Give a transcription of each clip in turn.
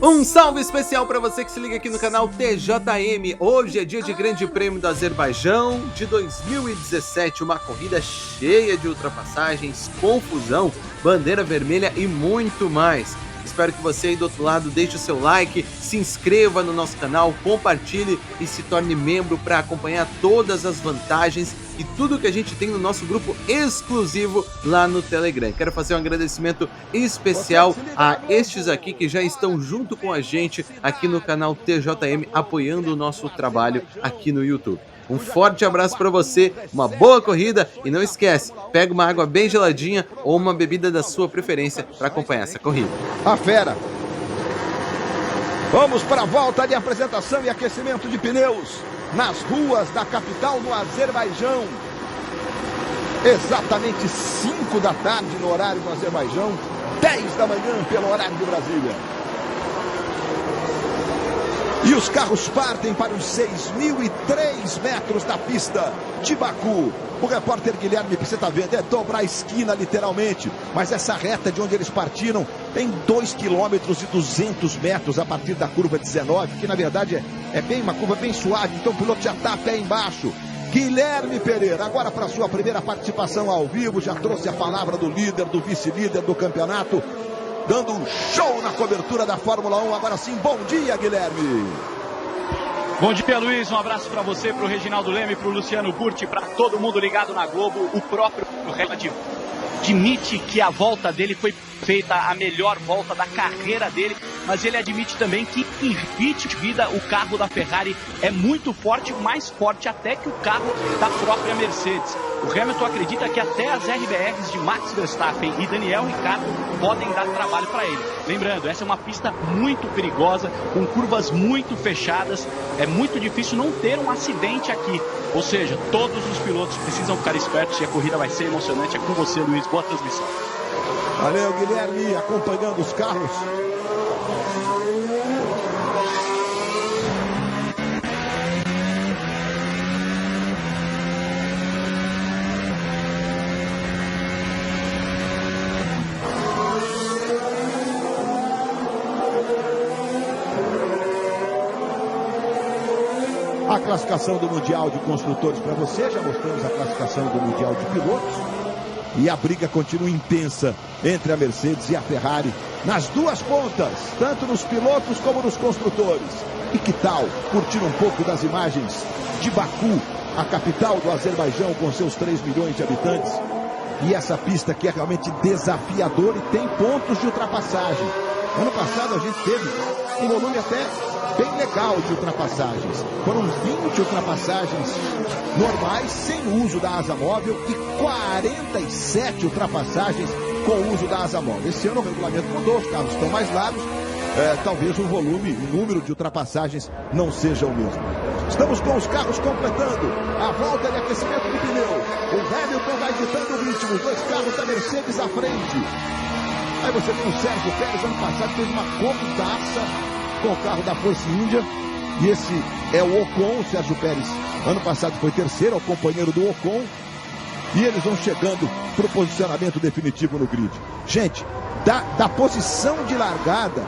Um salve especial para você que se liga aqui no canal TJM. Hoje é dia de Grande Prêmio do Azerbaijão de 2017, uma corrida cheia de ultrapassagens, confusão, bandeira vermelha e muito mais. Espero que você aí do outro lado deixe o seu like, se inscreva no nosso canal, compartilhe e se torne membro para acompanhar todas as vantagens e tudo que a gente tem no nosso grupo exclusivo lá no Telegram. Quero fazer um agradecimento especial a estes aqui que já estão junto com a gente aqui no canal TJM, apoiando o nosso trabalho aqui no YouTube. Um forte abraço para você, uma boa corrida e não esquece, pega uma água bem geladinha ou uma bebida da sua preferência para acompanhar essa corrida. A fera! Vamos para a volta de apresentação e aquecimento de pneus nas ruas da capital do Azerbaijão. Exatamente 5 da tarde no horário do Azerbaijão, 10 da manhã pelo horário de Brasília. E os carros partem para os 6.003 metros da pista de Baku. O repórter Guilherme, que você está vendo, é dobrar a esquina literalmente. Mas essa reta de onde eles partiram tem 2,2 km a partir da curva 19, que na verdade é bem uma curva bem suave, então o piloto já está pé embaixo. Guilherme Pereira, agora para sua primeira participação ao vivo, já trouxe a palavra do líder, do vice-líder do campeonato, dando um show na cobertura da Fórmula 1. Agora sim, bom dia, Guilherme. Bom dia, Luiz. Um abraço para você, para o Reginaldo Leme, para o Luciano Burti, para todo mundo ligado na Globo. O próprio Hamilton admite que a volta dele foi feita a melhor volta da carreira dele, mas ele admite também que em ritmo de vida o carro da Ferrari é muito forte, mais forte até que o carro da própria Mercedes. O Hamilton acredita que até as RBRs de Max Verstappen e Daniel Ricciardo podem dar trabalho para ele. Lembrando, essa é uma pista muito perigosa, com curvas muito fechadas, é muito difícil não ter um acidente aqui. Ou seja, todos os pilotos precisam ficar espertos e a corrida vai ser emocionante. É com você, Luiz. Boa transmissão. Valeu, Guilherme, acompanhando os carros. A classificação do Mundial de Construtores para você, já mostramos a classificação do Mundial de Pilotos. E a briga continua intensa entre a Mercedes e a Ferrari nas duas pontas, tanto nos pilotos como nos construtores. E que tal curtir um pouco das imagens de Baku, a capital do Azerbaijão com seus 3 milhões de habitantes? E essa pista que é realmente desafiadora e tem pontos de ultrapassagem. Ano passado a gente teve um volume até bem legal de ultrapassagens. Foram 20 ultrapassagens normais, sem o uso da asa móvel, e 47 ultrapassagens com o uso da asa móvel. Esse ano o regulamento mudou, os carros estão mais largos, talvez o volume, o número de ultrapassagens não seja o mesmo. Estamos com os carros completando a volta de aquecimento do pneu. O Hamilton vai ditando o ritmo, 2 carros da Mercedes à frente. Aí você tem o Sérgio Pérez, ano passado fez uma corridaça com o carro da Force India, e esse é o Ocon. O Sérgio Pérez ano passado foi terceiro, é o companheiro do Ocon, e eles vão chegando para o posicionamento definitivo no grid. Gente, da posição de largada,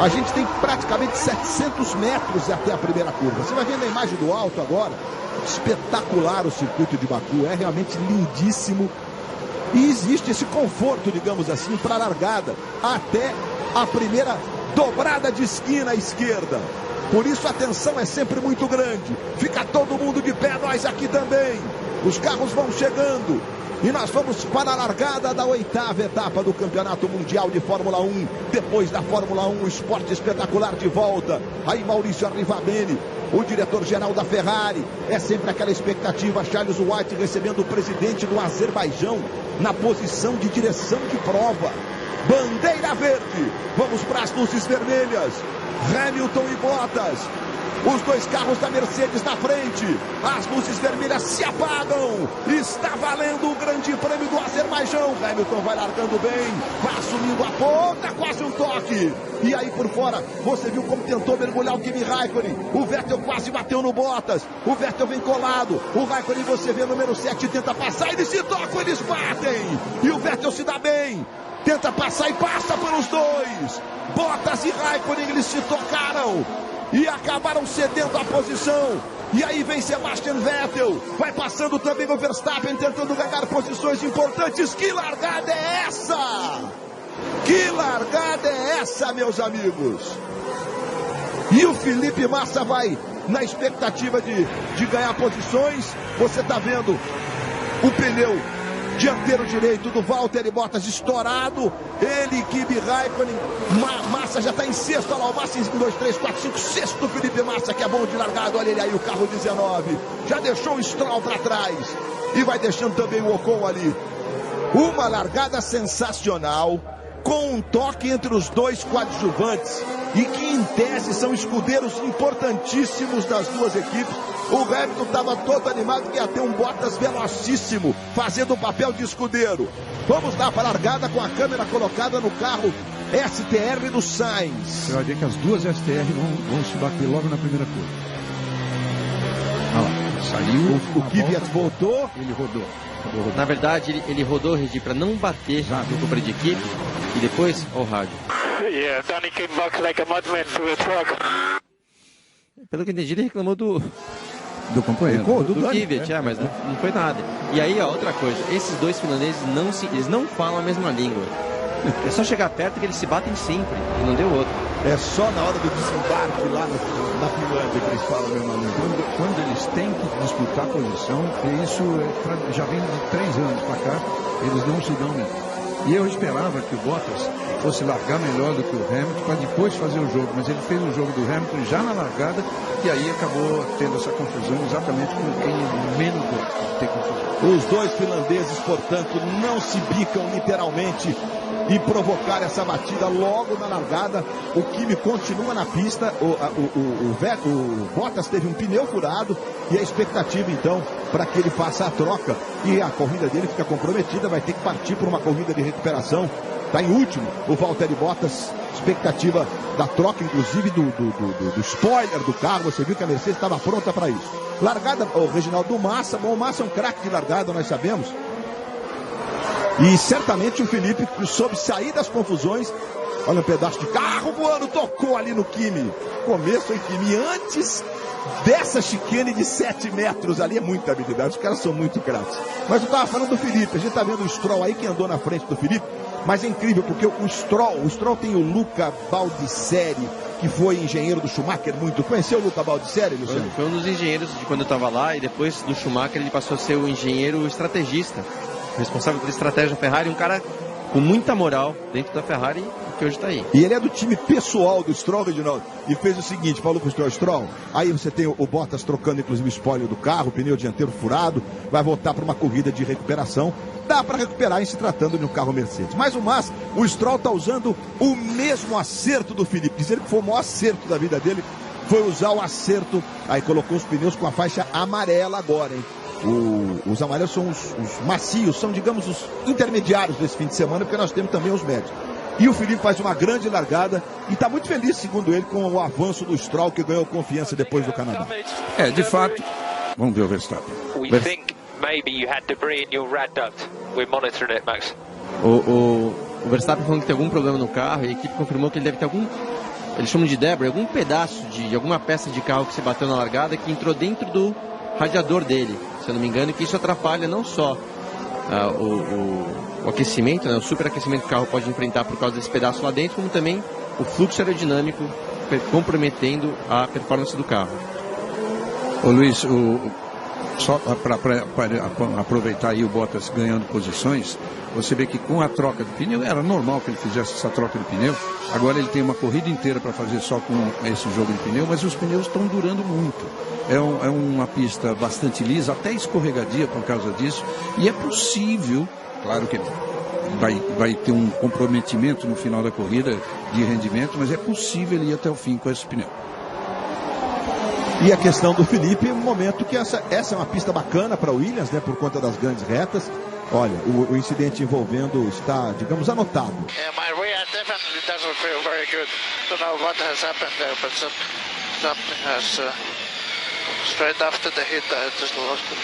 a gente tem praticamente 700 metros até a primeira curva. Você vai ver na imagem do alto agora, espetacular o circuito de Baku, é realmente lindíssimo, e existe esse conforto, digamos assim, para a largada até a primeira dobrada de esquina à esquerda. Por isso a tensão é sempre muito grande. Fica todo mundo de pé, nós aqui também. Os carros vão chegando e nós vamos para a largada da 8ª etapa do Campeonato Mundial de Fórmula 1. Depois da Fórmula 1, o esporte espetacular de volta. Aí Maurício Arrivabene, o diretor-geral da Ferrari. É sempre aquela expectativa. Charles White recebendo o presidente do Azerbaijão na posição de direção de prova. Bandeira verde, vamos para as luzes vermelhas. Hamilton e Bottas Os dois carros da Mercedes na frente. As luzes vermelhas se apagam. Está valendo o grande prêmio do Azerbaijão. Hamilton vai largando bem. Vai assumindo a ponta. Quase um toque. E aí por fora, você viu como tentou mergulhar o Kimi Raikkonen. O Vettel quase bateu no Bottas. O Vettel vem colado. O Raikkonen, você vê, número 7, tenta passar. Eles se tocam, eles batem. E o Vettel se dá bem. Tenta passar e passa pelos dois. Bottas e Raikkonen, eles se tocaram. E acabaram cedendo a posição. E aí vem Sebastian Vettel. Vai passando também o Verstappen, tentando ganhar posições importantes. Que largada é essa? Que largada é essa, meus amigos? E o Felipe Massa vai na expectativa de ganhar posições. Você está vendo o pneu dianteiro direito do Valtteri Bottas estourado. Ele, Kimi Raikkonen, Massa já está em sexto. Olha lá, o Massa em 1, 2, 3, 4, 5, sexto Felipe Massa, que é bom de largado. Olha ele aí, o carro 19. Já deixou o Stroll para trás. E vai deixando também o Ocon ali. Uma largada sensacional, com um toque entre os dois coadjuvantes. E que em tese são escudeiros importantíssimos das duas equipes. O Hamilton estava todo animado que ia ter um Bottas velocíssimo, fazendo o papel de escudeiro. Vamos lá para a largada com a câmera colocada no carro STR do Sainz. Você vai ver que as duas STR vão se bater logo na primeira curva. Olha lá, saiu. O Kvyat voltou. Ele rodou. Na verdade, ele rodou, Regi, para não bater no companheiro de equipe. E depois, o rádio. Yeah, Danny came back like a madman to the truck. Pelo que eu entendi, ele reclamou do companheiro. Do Kvyat, mas não foi nada. E aí, ó, outra coisa, esses dois finlandeses eles não falam a mesma língua. É só chegar perto que eles se batem sempre, e não deu outro. É só na hora do desembarque lá na Finlândia que eles falam a mesma língua. Quando eles têm que disputar a posição, isso já vem de 3 anos para cá, eles não se dão mesmo. E eu esperava que o Bottas fosse largar melhor do que o Hamilton para depois fazer o jogo, mas ele fez o jogo do Hamilton já na largada e aí acabou tendo essa confusão exatamente com quem menos gosta de ter confusão. Os dois finlandeses, portanto, não se bicam literalmente e provocar essa batida logo na largada. O Kimi continua na pista. O Bottas teve um pneu furado e a expectativa então para que ele faça a troca e a corrida dele fica comprometida, vai ter que partir para uma corrida de recuperação. Está em último o Valtteri Bottas, expectativa da troca inclusive do spoiler do carro. Você viu que a Mercedes estava pronta para isso. Largada, o Reginaldo, do Massa. Bom, o Massa é um craque de largada, nós sabemos. E certamente o Felipe soube sair das confusões. Olha um pedaço de carro voando, tocou ali no Kimi. Começo, hein, Kimi? Antes dessa chicane de 7 metros ali, é muita habilidade. Os caras são muito craques. Mas eu estava falando do Felipe. A gente está vendo o Stroll aí que andou na frente do Felipe. Mas é incrível porque o Stroll tem o Luca Baldisseri, que foi engenheiro do Schumacher muito. Conheceu o Luca Baldisseri, Luciano? Foi um dos engenheiros de quando eu estava lá e depois do Schumacher ele passou a ser o engenheiro estrategista, responsável pela estratégia da Ferrari, um cara com muita moral dentro da Ferrari que hoje está aí. E ele é do time pessoal do Stroll, Reginaldo, e fez o seguinte, falou com o Stroll, aí você tem o Bottas trocando inclusive o spoiler do carro, o pneu dianteiro furado, vai voltar para uma corrida de recuperação. Dá para recuperar em se tratando de um carro Mercedes. Mas o Stroll está usando o mesmo acerto do Felipe. Dizer que foi o maior acerto da vida dele foi usar o acerto. Aí colocou os pneus com a faixa amarela agora, hein? Os amarelos são os macios, são, digamos, os intermediários desse fim de semana, porque nós temos também os médios. E o Felipe faz uma grande largada e está muito feliz, segundo ele, com o avanço do Stroll, que ganhou confiança depois do Canadá. De fato, vamos ver o Verstappen. Maybe you had debris in your rad duct. We're monitoring it, Max. O Verstappen falando que tem algum problema no carro e a equipe confirmou que ele deve ter eles chamam de debris, algum pedaço de alguma peça de carro que se bateu na largada que entrou dentro do radiador dele, se eu não me engano, e que isso atrapalha não só o aquecimento, né, o superaquecimento que o carro pode enfrentar por causa desse pedaço lá dentro, como também o fluxo aerodinâmico comprometendo a performance do carro. Ô Luiz, só para aproveitar aí o Bottas ganhando posições, você vê que com a troca de pneu, era normal que ele fizesse essa troca de pneu. Agora ele tem uma corrida inteira para fazer só com esse jogo de pneu, mas os pneus estão durando muito. É uma pista bastante lisa, até escorregadia por causa disso, e é possível, claro que vai ter um comprometimento no final da corrida de rendimento, mas é possível ele ir até o fim com esse pneu. E a questão do Felipe, um momento que essa é uma pista bacana para o Williams, né, por conta das grandes retas. Olha, o incidente envolvendo está, digamos, anotado. Yeah, my rear definitely doesn't feel very good. Don't know what has happened there, but something has straight after the hit I just lost it.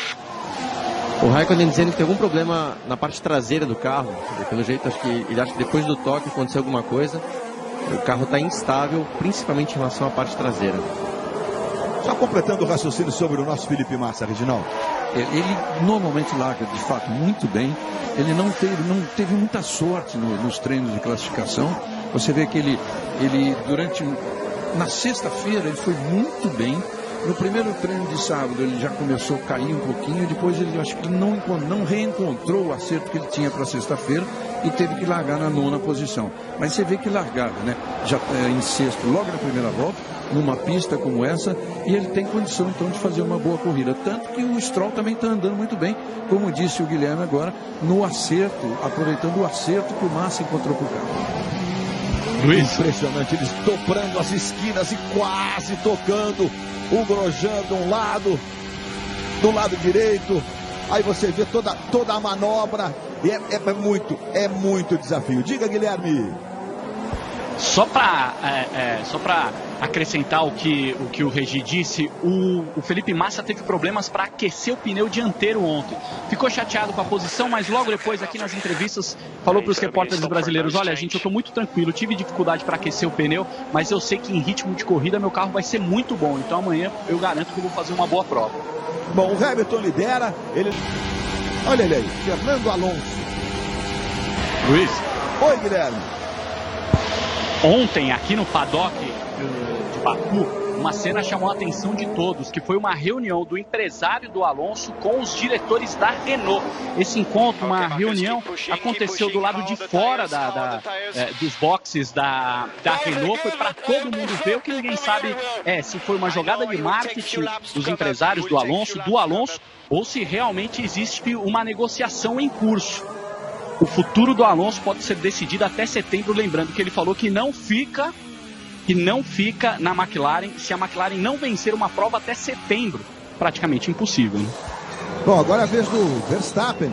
O Raikkonen dizendo que tem algum problema na parte traseira do carro. Pelo jeito, acho que ele acha que depois do toque aconteceu alguma coisa. O carro está instável, principalmente em relação à parte traseira. Só completando o raciocínio sobre o nosso Felipe Massa, Reginaldo. Ele normalmente larga, de fato, muito bem. Ele não teve muita sorte nos treinos de classificação. Você vê que ele na sexta-feira, ele foi muito bem. No primeiro treino de sábado, ele já começou a cair um pouquinho. Depois, ele acho que não reencontrou o acerto que ele tinha para sexta-feira e teve que largar na 9ª posição. Mas você vê que largada, né? Já em sexto, logo na primeira volta, numa pista como essa, e ele tem condição então de fazer uma boa corrida, tanto que o Stroll também está andando muito bem, como disse o Guilherme agora, no acerto, aproveitando o acerto que o Massa encontrou com o carro. Luiz. Impressionante, eles dobrando as esquinas e quase tocando o Grosjean do lado direito, aí você vê toda a manobra, e é muito desafio. Diga, Guilherme. Só para acrescentar o que o Regi disse, o Felipe Massa teve problemas para aquecer o pneu dianteiro ontem. Ficou chateado com a posição, mas logo depois aqui nas entrevistas falou para os repórteres brasileiros: olha, gente, eu estou muito tranquilo, tive dificuldade para aquecer o pneu, mas eu sei que em ritmo de corrida meu carro vai ser muito bom, então amanhã eu garanto que eu vou fazer uma boa prova. Bom, o Hamilton lidera, olha ele aí, Fernando Alonso. Luiz. Oi, Guilherme. Ontem, aqui no paddock de Baku, uma cena chamou a atenção de todos, que foi uma reunião do empresário do Alonso com os diretores da Renault. Esse encontro, uma reunião, aconteceu do lado de fora dos boxes da Renault. Foi para todo mundo ver. O que ninguém sabe se foi uma jogada de marketing dos empresários do Alonso, ou se realmente existe uma negociação em curso. O futuro do Alonso pode ser decidido até setembro, lembrando que ele falou que não fica na McLaren se a McLaren não vencer uma prova até setembro. Praticamente impossível, né? Bom, agora é a vez do Verstappen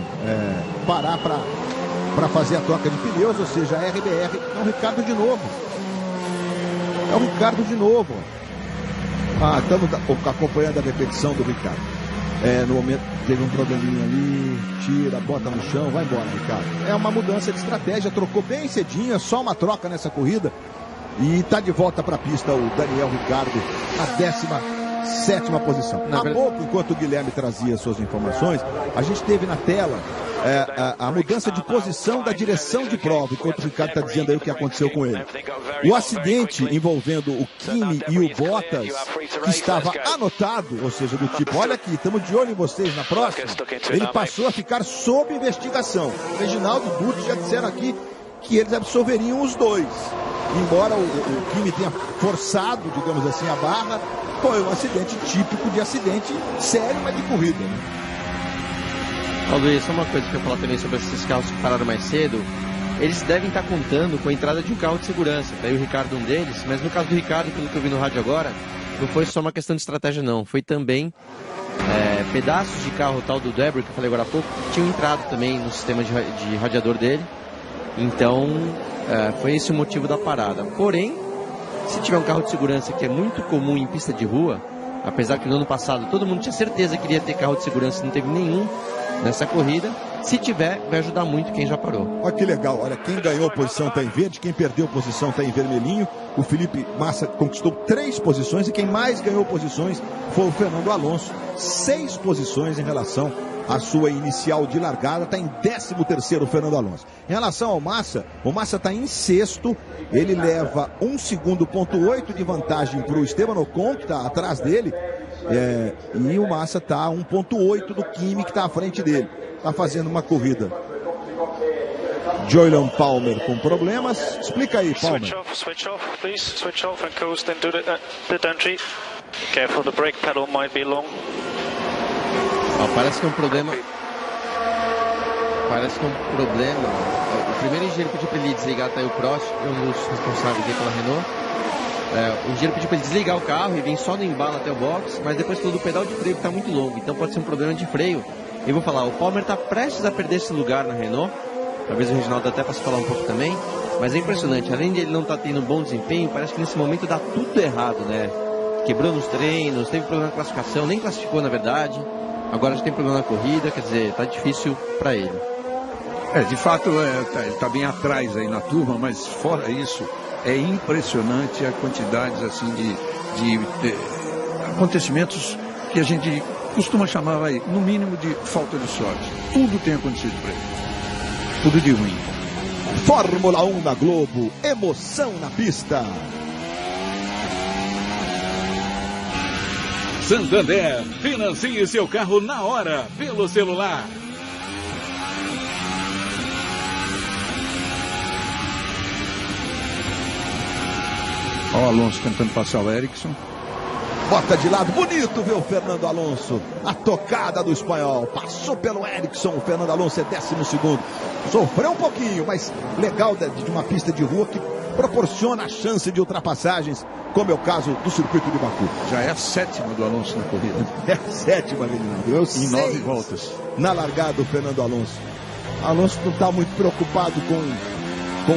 parar para fazer a troca de pneus, ou seja, a RBR. É o Ricardo de novo. Estamos acompanhando a repetição do Ricardo. No momento teve um probleminha ali, tira, bota no chão, vai embora, Ricardo. É uma mudança de estratégia, trocou bem cedinho, é só uma troca nessa corrida. E está de volta para a pista o Daniel Ricciardo, na 17ª posição. Há pouco, enquanto o Guilherme trazia suas informações, a gente teve na tela a mudança de posição da direção de prova, enquanto o Ricardo está dizendo aí o que aconteceu com ele. O acidente envolvendo o Kimi e o Bottas, que estava anotado, ou seja, do tipo, olha aqui, estamos de olho em vocês na próxima, ele passou a ficar sob investigação. O Reginaldo e o Dutti já disseram aqui que eles absolveriam os dois. Embora o Kimi tenha forçado, digamos assim, a barra, foi um acidente típico de acidente sério, mas de corrida, né? Luiz, só uma coisa que eu ia falar também sobre esses carros que pararam mais cedo. Eles devem estar contando com a entrada de um carro de segurança. Daí o Ricardo um deles, mas no caso do Ricardo, pelo que eu vi no rádio agora, não foi só uma questão de estratégia não, foi também pedaços de carro tal do Debris, que eu falei agora há pouco, que tinham entrado também no sistema de radiador dele. Então foi esse o motivo da parada. Porém, se tiver um carro de segurança, que é muito comum em pista de rua, apesar que no ano passado todo mundo tinha certeza que iria ter carro de segurança, não teve nenhum nessa corrida, se tiver, vai ajudar muito quem já parou. Olha que legal, olha, quem ganhou posição está em verde, quem perdeu posição está em vermelhinho. O Felipe Massa conquistou 3 posições e quem mais ganhou posições foi o Fernando Alonso, 6 posições em relação à sua inicial de largada, está em 13º o Fernando Alonso. Em relação ao Massa, o Massa está em 6º, ele leva 1 segundo, ponto 8 de vantagem para o Esteban Ocon, que está atrás dele, e o Massa está a 1.8 do Kimi, que está à frente dele. Está fazendo uma corrida. Jolyon Palmer com problemas. Explica aí, Palmer. Switch off, please. Switch off and coast into the entry. Careful, the brake pedal might be long. Parece que é um problema. O primeiro engenheiro pediu para ele desligar, tá aí o Prost, é um dos responsáveis aqui pela Renault. O engenheiro pediu para ele desligar o carro e vir só no embalo até o box, mas depois falou do pedal de freio que está muito longo, então pode ser um problema de freio. E vou falar, o Palmer está prestes a perder esse lugar na Renault, talvez o Reginaldo até possa falar um pouco também, mas é impressionante, além de ele não estar tendo um bom desempenho, parece que nesse momento dá tudo errado, né? Quebrou nos treinos, teve problema na classificação, nem classificou na verdade, agora já tem problema na corrida, quer dizer, tá difícil para ele. De fato, ele está bem atrás aí na turma, mas fora isso, é impressionante a quantidade assim, de acontecimentos que a gente costuma chamar aí, no mínimo, de falta de sorte. Tudo tem acontecido para ele. Tudo de ruim. Fórmula 1 na Globo, emoção na pista. Santander, financie seu carro na hora, pelo celular. Olha o Alonso tentando passar o Ericsson. Bota de lado, bonito, viu, Fernando Alonso. A tocada do espanhol. Passou pelo Ericsson, o Fernando Alonso é 12º. Sofreu um pouquinho, mas legal de uma pista de rua que proporciona a chance de ultrapassagens, como é o caso do circuito de Baku. Já é a 7ª do Alonso na corrida. É a 7ª, Reginaldo. Em 9 voltas. Na largada, o Fernando Alonso. Alonso não está muito preocupado com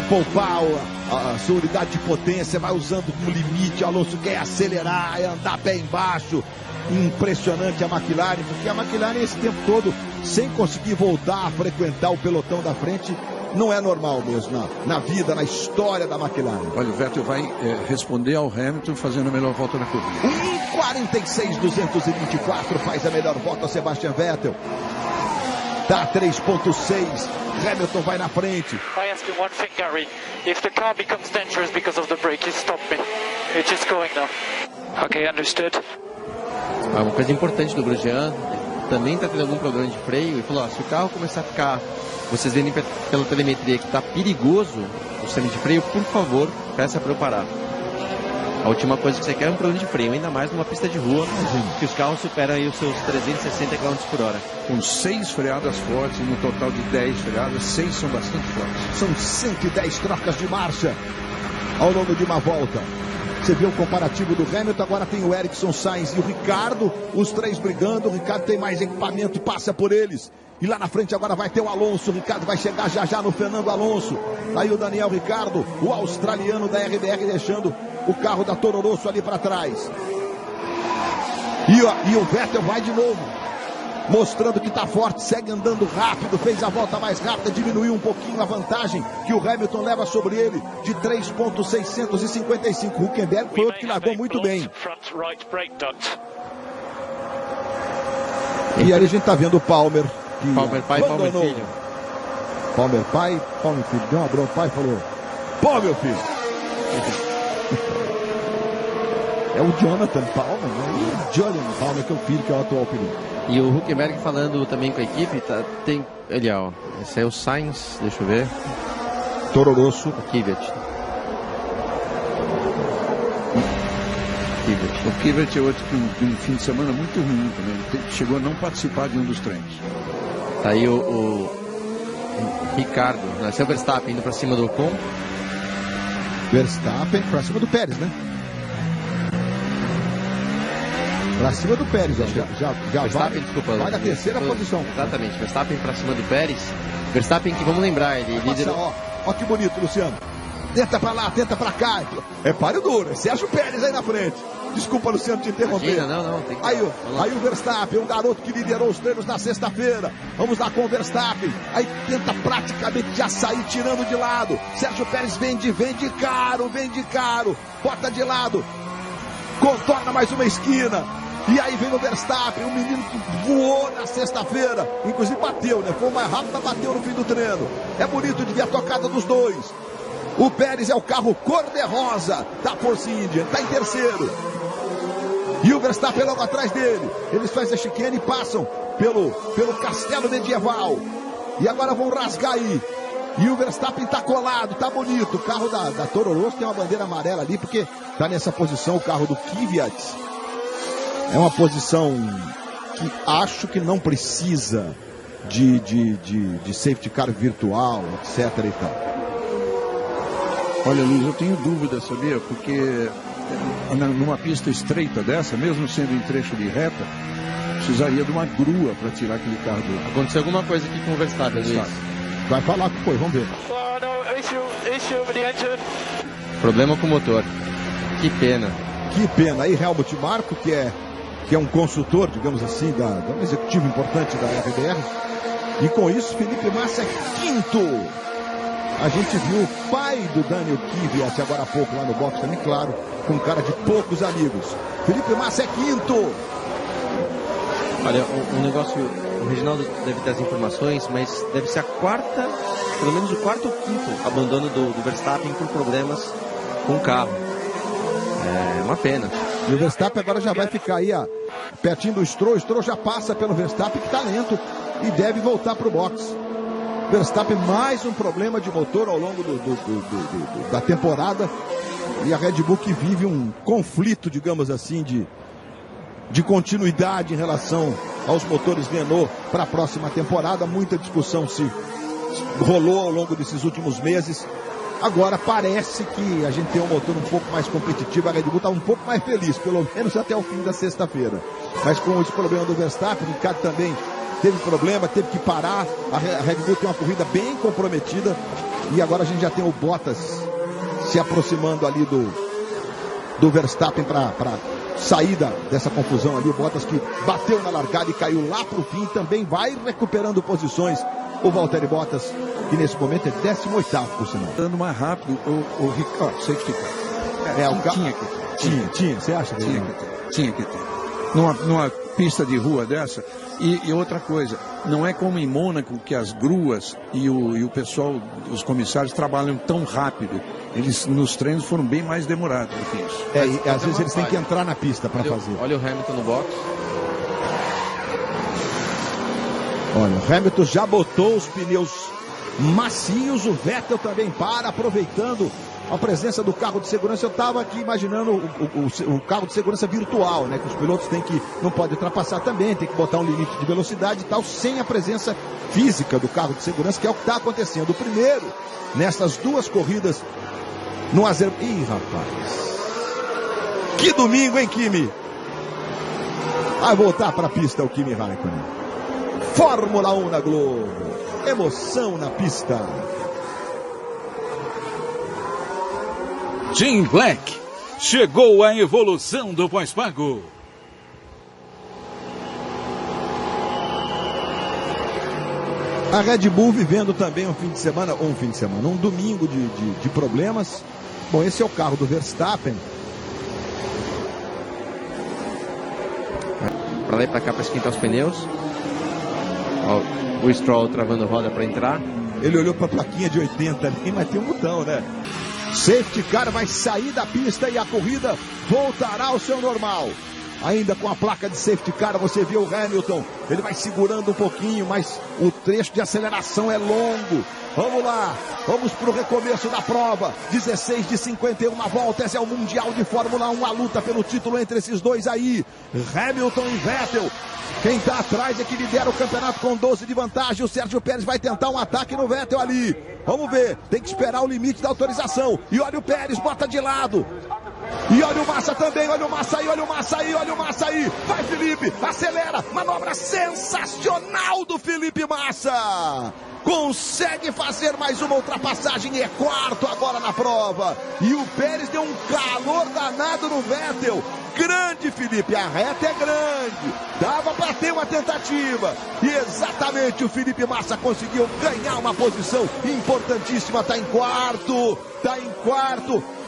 poupar a sua unidade de potência, vai usando como limite. O Alonso quer acelerar, andar pé embaixo. Impressionante a McLaren, porque a McLaren esse tempo todo sem conseguir voltar a frequentar o pelotão da frente. Não é normal mesmo na vida, na história da McLaren. Olha, o Vettel vai responder ao Hamilton fazendo a melhor volta na corrida. 1:46.224 faz a melhor volta Sebastian Vettel. Tá 3.6. Hamilton vai na frente. I ask you one thing, Gary. If the car becomes dangerous because of the brake, you stop me. It's just going now. Okay, understood. Uma coisa importante do Grosjean, também está tendo algum problema de freio, e falou, se o carro começar a ficar, vocês verem pela telemetria que está perigoso o sistema de freio, por favor, peça para eu parar. A última coisa que você quer é um problema de freio, ainda mais numa pista de rua, que os carros superam aí os seus 360 km por hora. Com 6 freadas fortes, no total de 10 freadas, 6 são bastante fortes. São 110 trocas de marcha ao longo de uma volta. Você vê o comparativo do Hamilton, agora tem o Ericsson, Sainz e o Ricardo, os três brigando. O Ricardo tem mais equipamento, passa por eles. E lá na frente agora vai ter o Alonso. O Ricardo vai chegar já no Fernando Alonso. Aí o Daniel Ricciardo, o australiano da RBR, deixando o carro da Toro Rosso ali para trás. E o Vettel vai de novo, mostrando que está forte, segue andando rápido, fez a volta mais rápida, diminuiu um pouquinho a vantagem que o Hamilton leva sobre ele, de 3.655. Hülkenberg foi outro que largou muito bem. E aí a gente está vendo o Palmer. Palmer pai, Palmer filho. Palmer pai, Palmer filho. Deu uma bronca, o pai falou: Palmer filho. É o Jonathan Palmer, né? O Julian Palmer, que é o filho, que é o atual filho. E o Hülkenberg falando também com a equipe, tem ali, ó, esse é o Sainz, deixa eu ver. Toro Rosso. Kvyat. O Kvyat é outro que tem um fim de semana muito ruim também. Ele chegou a não participar de um dos treinos. Tá aí o Ricardo, né? Seu Verstappen indo pra cima do Ocon. Verstappen pra cima do Pérez, né? Pra cima do Pérez, já Verstappen, desculpa, vai na terceira posição. Exatamente, Verstappen pra cima do Pérez. Verstappen que, vamos lembrar, ele liderou. Ó que bonito, Luciano. Tenta pra lá, tenta pra cá. É páreo duro, é Sérgio Pérez aí na frente. Desculpa, Luciano, te interromper. Imagina, não, tem que... Aí o Verstappen, um garoto que liderou os treinos na sexta-feira. Vamos lá com o Verstappen. Aí tenta praticamente já sair tirando de lado. Sérgio Pérez vende caro. Bota de lado. Contorna mais uma esquina. E aí vem o Verstappen, um menino que voou na sexta-feira. Inclusive bateu, né? Foi o mais rápido, bateu no fim do treino. É bonito de ver a tocada dos dois. O Pérez é o carro cor-de-rosa da Force India. Está em terceiro. E o Verstappen logo atrás dele. Eles fazem a chicane e passam pelo castelo medieval. E agora vão rasgar aí. E o Verstappen está colado, está bonito. O carro da Toro Rosso tem uma bandeira amarela ali, porque está nessa posição o carro do Kvyat. É uma posição que acho que não precisa de safety car virtual, etc. e tal. Olha, Luiz, eu tenho dúvida, sabia? Porque numa pista estreita dessa, mesmo sendo em trecho de reta, precisaria de uma grua para tirar aquele carro do ar. Aconteceu alguma coisa aqui com o Verstappen, Luiz. Vai falar que foi, vamos ver. Issue with the engine. Problema com o motor. Que pena. Que pena. Aí Helmut Marko, que é um consultor, digamos assim, um executivo importante da RBR. E com isso, Felipe Massa é quinto. A gente viu o pai do Daniel Kvyat agora há pouco lá no box também, claro, com um cara de poucos amigos. Felipe Massa é quinto. Olha, o negócio, o Reginaldo deve ter as informações, mas deve ser a quarta, pelo menos o quarto ou quinto abandono do Verstappen por problemas com o carro. É uma pena. E o Verstappen agora já vai ficar aí, ó, pertinho do Stroll. O Stroll já passa pelo Verstappen, que está lento, e deve voltar para o box. Verstappen, mais um problema de motor ao longo da temporada. E a Red Bull que vive um conflito, digamos assim, de continuidade em relação aos motores Renault para a próxima temporada. Muita discussão se rolou ao longo desses últimos meses. Agora parece que a gente tem um motor um pouco mais competitivo. A Red Bull está um pouco mais feliz, pelo menos até o fim da sexta-feira. Mas com esse problema do Verstappen, o Ricardo também teve problema, teve que parar. A Red Bull tem uma corrida bem comprometida. E agora a gente já tem o Bottas se aproximando ali do Verstappen para sair dessa confusão ali. O Bottas que bateu na largada e caiu lá para o fim, também vai recuperando posições. O Valtteri Bottas, que nesse momento é 18º, por sinal. Andando mais rápido, o Ricardo, safety car. O carro tinha, você acha? Tinha que ter. Numa pista de rua dessa. E outra coisa, não é como em Mônaco que as gruas e o pessoal, os comissários trabalham tão rápido. Eles nos treinos foram bem mais demorados do que isso. E às vezes eles têm que entrar na pista para fazer. Olha o Hamilton no box. Olha, o Hamilton já botou os pneus macios. O Vettel também para, aproveitando a presença do carro de segurança. Eu estava aqui imaginando o carro de segurança virtual, né? Que os pilotos não podem ultrapassar também, tem que botar um limite de velocidade e tal, sem a presença física do carro de segurança, que é o que está acontecendo. O primeiro, nessas duas corridas no Azerbaijão. Ih, rapaz! Que domingo, hein, Kimi? Vai voltar para a pista o Kimi Raikkonen. Fórmula 1 na Globo. Emoção na pista. Team Black. Chegou a evolução do pós-pago. A Red Bull vivendo também um domingo de problemas. Bom, esse é o carro do Verstappen. Para lá e para cá para esquentar os pneus. Ó, o Stroll travando roda para entrar. Ele olhou para a plaquinha de 80 ali, mas tem um botão, né? Safety car vai sair da pista e a corrida voltará ao seu normal. Ainda com a placa de safety car, você vê o Hamilton. Ele vai segurando um pouquinho, mas o trecho de aceleração é longo. Vamos lá, vamos para o recomeço da prova. 16 de 51 voltas, esse é o Mundial de Fórmula 1. A luta pelo título entre esses dois aí, Hamilton e Vettel. Quem está atrás é que lidera o campeonato com 12 de vantagem. O Sérgio Pérez vai tentar um ataque no Vettel ali. Vamos ver, tem que esperar o limite da autorização. E olha o Pérez, bota de lado. E olha o Massa também, olha o Massa aí, olha o Massa aí, olha o Massa aí. Vai, Felipe, acelera. Manobra sensacional do Felipe Massa. Consegue fazer mais uma ultrapassagem e é quarto agora na prova. E o Pérez deu um calor danado no Vettel. Grande, Felipe, a reta é grande. Dava para ter uma tentativa. E exatamente o Felipe Massa conseguiu ganhar uma posição importantíssima. Está em quarto.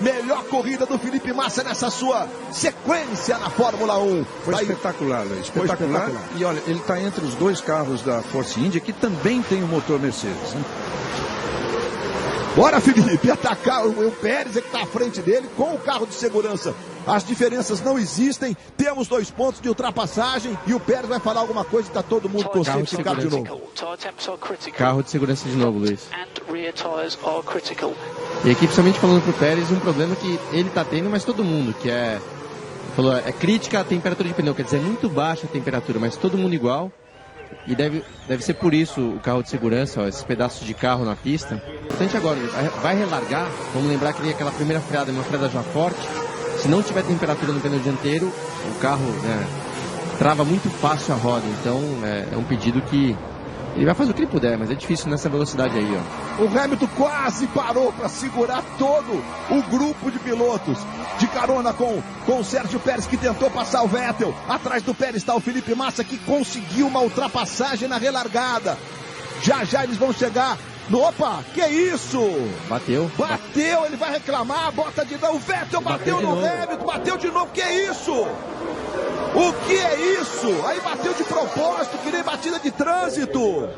Melhor corrida do Felipe Massa nessa sua sequência na Fórmula 1. Foi espetacular, Luiz. Espetacular. E olha, ele está entre os dois carros da Force India, que também tem o motor Mercedes, né? Bora, Felipe, atacar o Pérez é que está à frente dele com o carro de segurança. As diferenças não existem, temos 2 pontos de ultrapassagem e o Pérez vai falar alguma coisa e está todo mundo torcendo esse carro de novo. Carro de segurança de novo, Luiz. E aqui, principalmente falando para o Pérez, um problema que ele está tendo, mas todo mundo, que falou, é crítica a temperatura de pneu, quer dizer, é muito baixa a temperatura, mas todo mundo igual. E deve ser por isso o carro de segurança, ó, esses pedaços de carro na pista. Importante agora, vai relargar, vamos lembrar que aquela primeira freada é uma freada já forte. Se não tiver temperatura no pneu dianteiro, o carro trava muito fácil a roda. Então é um pedido que ele vai fazer o que ele puder, mas é difícil nessa velocidade aí, ó. O Hamilton quase parou para segurar todo o grupo de pilotos. De carona com o Sérgio Pérez, que tentou passar o Vettel. Atrás do Pérez está o Felipe Massa, que conseguiu uma ultrapassagem na relargada. Já eles vão chegar. Opa, que isso? Bateu, ele vai reclamar, bota de novo. O Vettel bateu no Hamilton, bateu de novo. Que isso? O que é isso? Aí bateu de propósito, que nem batida de trânsito.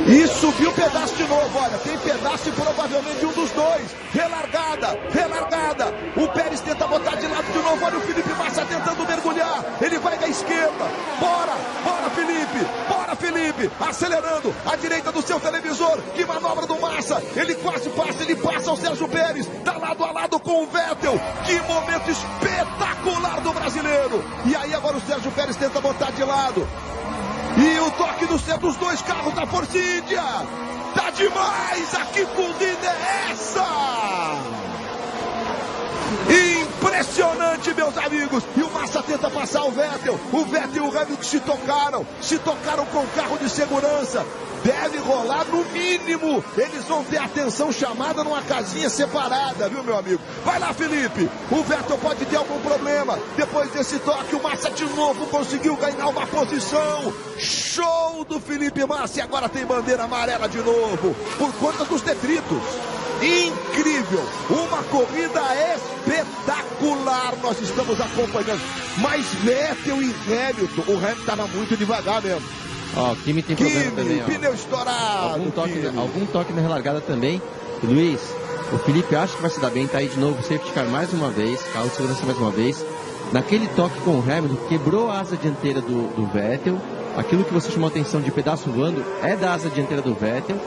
E subiu um pedaço de novo, olha, tem pedaço e provavelmente um dos dois. Relargada. O Pérez tenta botar de lado de novo, olha o Felipe Massa tentando mergulhar. Ele vai da esquerda, bora Felipe, acelerando à direita do seu televisor. Que manobra do Massa, ele quase passa, ele passa o Sérgio Pérez, tá lado a lado com o Vettel. Que momento espetacular do brasileiro. E aí agora o Sérgio Pérez tenta botar de lado. E o toque dos dois carros da Force India. Tá demais! A que corrida é essa? Impressionante, meus amigos. E o Massa tenta passar o Vettel. O Vettel e o Hamilton se tocaram com o carro de segurança. Deve rolar no mínimo. Eles vão ter atenção chamada numa casinha separada, viu, meu amigo? Vai lá, Felipe. O Vettel pode ter algum problema. Depois desse toque, o Massa de novo conseguiu ganhar uma posição. Show do Felipe Massa. E agora tem bandeira amarela de novo, por conta dos detritos. Incrível. Uma corrida espetacular. Nós estamos acompanhando. Mas Vettel e Hamilton. O Hamilton estava muito devagar mesmo. Ó, o Kimi tem problema também, ó. Pneu estourado. Algum toque na relargada também. Luiz, o Felipe acha que vai se dar bem, tá aí de novo, safety car mais uma vez, carro de segurança mais uma vez. Naquele toque com o Hamilton, quebrou a asa dianteira do Vettel. Aquilo que você chamou a atenção de pedaço voando é da asa dianteira do Vettel.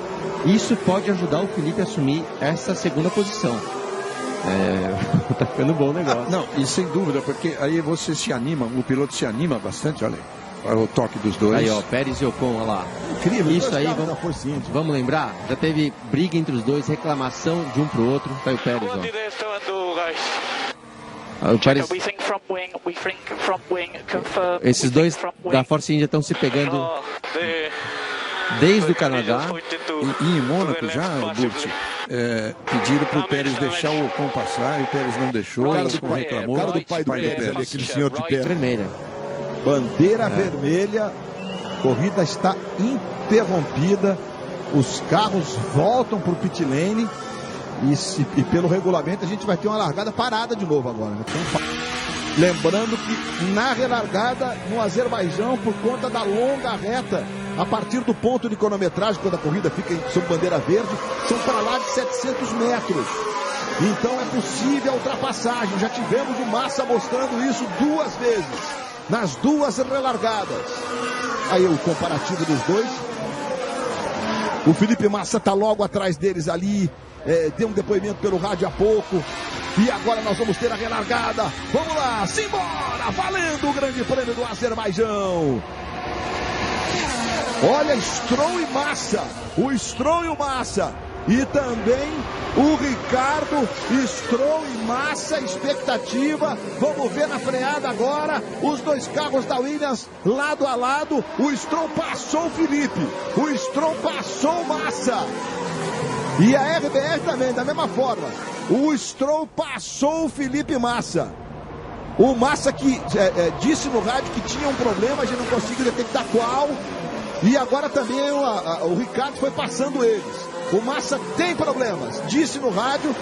Isso pode ajudar o Felipe a assumir essa segunda posição. Tá ficando bom o negócio. Não, e sem dúvida, porque aí você se anima, o piloto se anima bastante, olha aí, o toque dos dois. Aí, ó, Pérez e Ocon, olha lá. Incrível, isso aí, vamos lembrar? Já teve briga entre os dois, reclamação de um pro outro. Tá aí o Pérez, ó. O Pérez... Esses dois da Force India estão se pegando desde o Canadá. E em Mônaco já, Burti, pediram para o Pérez deixar o Ocon passar, e o Pérez não deixou, o Ocon reclamou. O cara do pai do Pérez, ali, aquele senhor de pé. Vermelha. Bandeira vermelha, corrida está interrompida, os carros voltam para o pit lane e pelo regulamento a gente vai ter uma largada parada de novo agora, né? Lembrando que na relargada no Azerbaijão, por conta da longa reta, a partir do ponto de cronometragem, quando a corrida fica sob bandeira verde, são para lá de 700 metros. Então é possível a ultrapassagem. Já tivemos o Massa mostrando isso 2 vezes, nas 2 relargadas. Aí o comparativo dos dois. O Felipe Massa está logo atrás deles ali. Deu um depoimento pelo rádio há pouco. E agora nós vamos ter a relargada. Vamos lá, simbora! Valendo o grande prêmio do Azerbaijão. Olha, Stroll e Massa. O Stroll e o Massa. E também o Ricardo, Stroll e Massa, expectativa. Vamos ver na freada agora. Os 2 carros da Williams lado a lado. O Stroll passou o Felipe. O Stroll passou o Massa. E a RBR também, da mesma forma. O Stroll passou o Felipe Massa. O Massa que disse no rádio que tinha um problema, a gente não conseguiu detectar qual. E agora também o Ricardo foi passando eles. O Massa tem problemas, disse no rádio,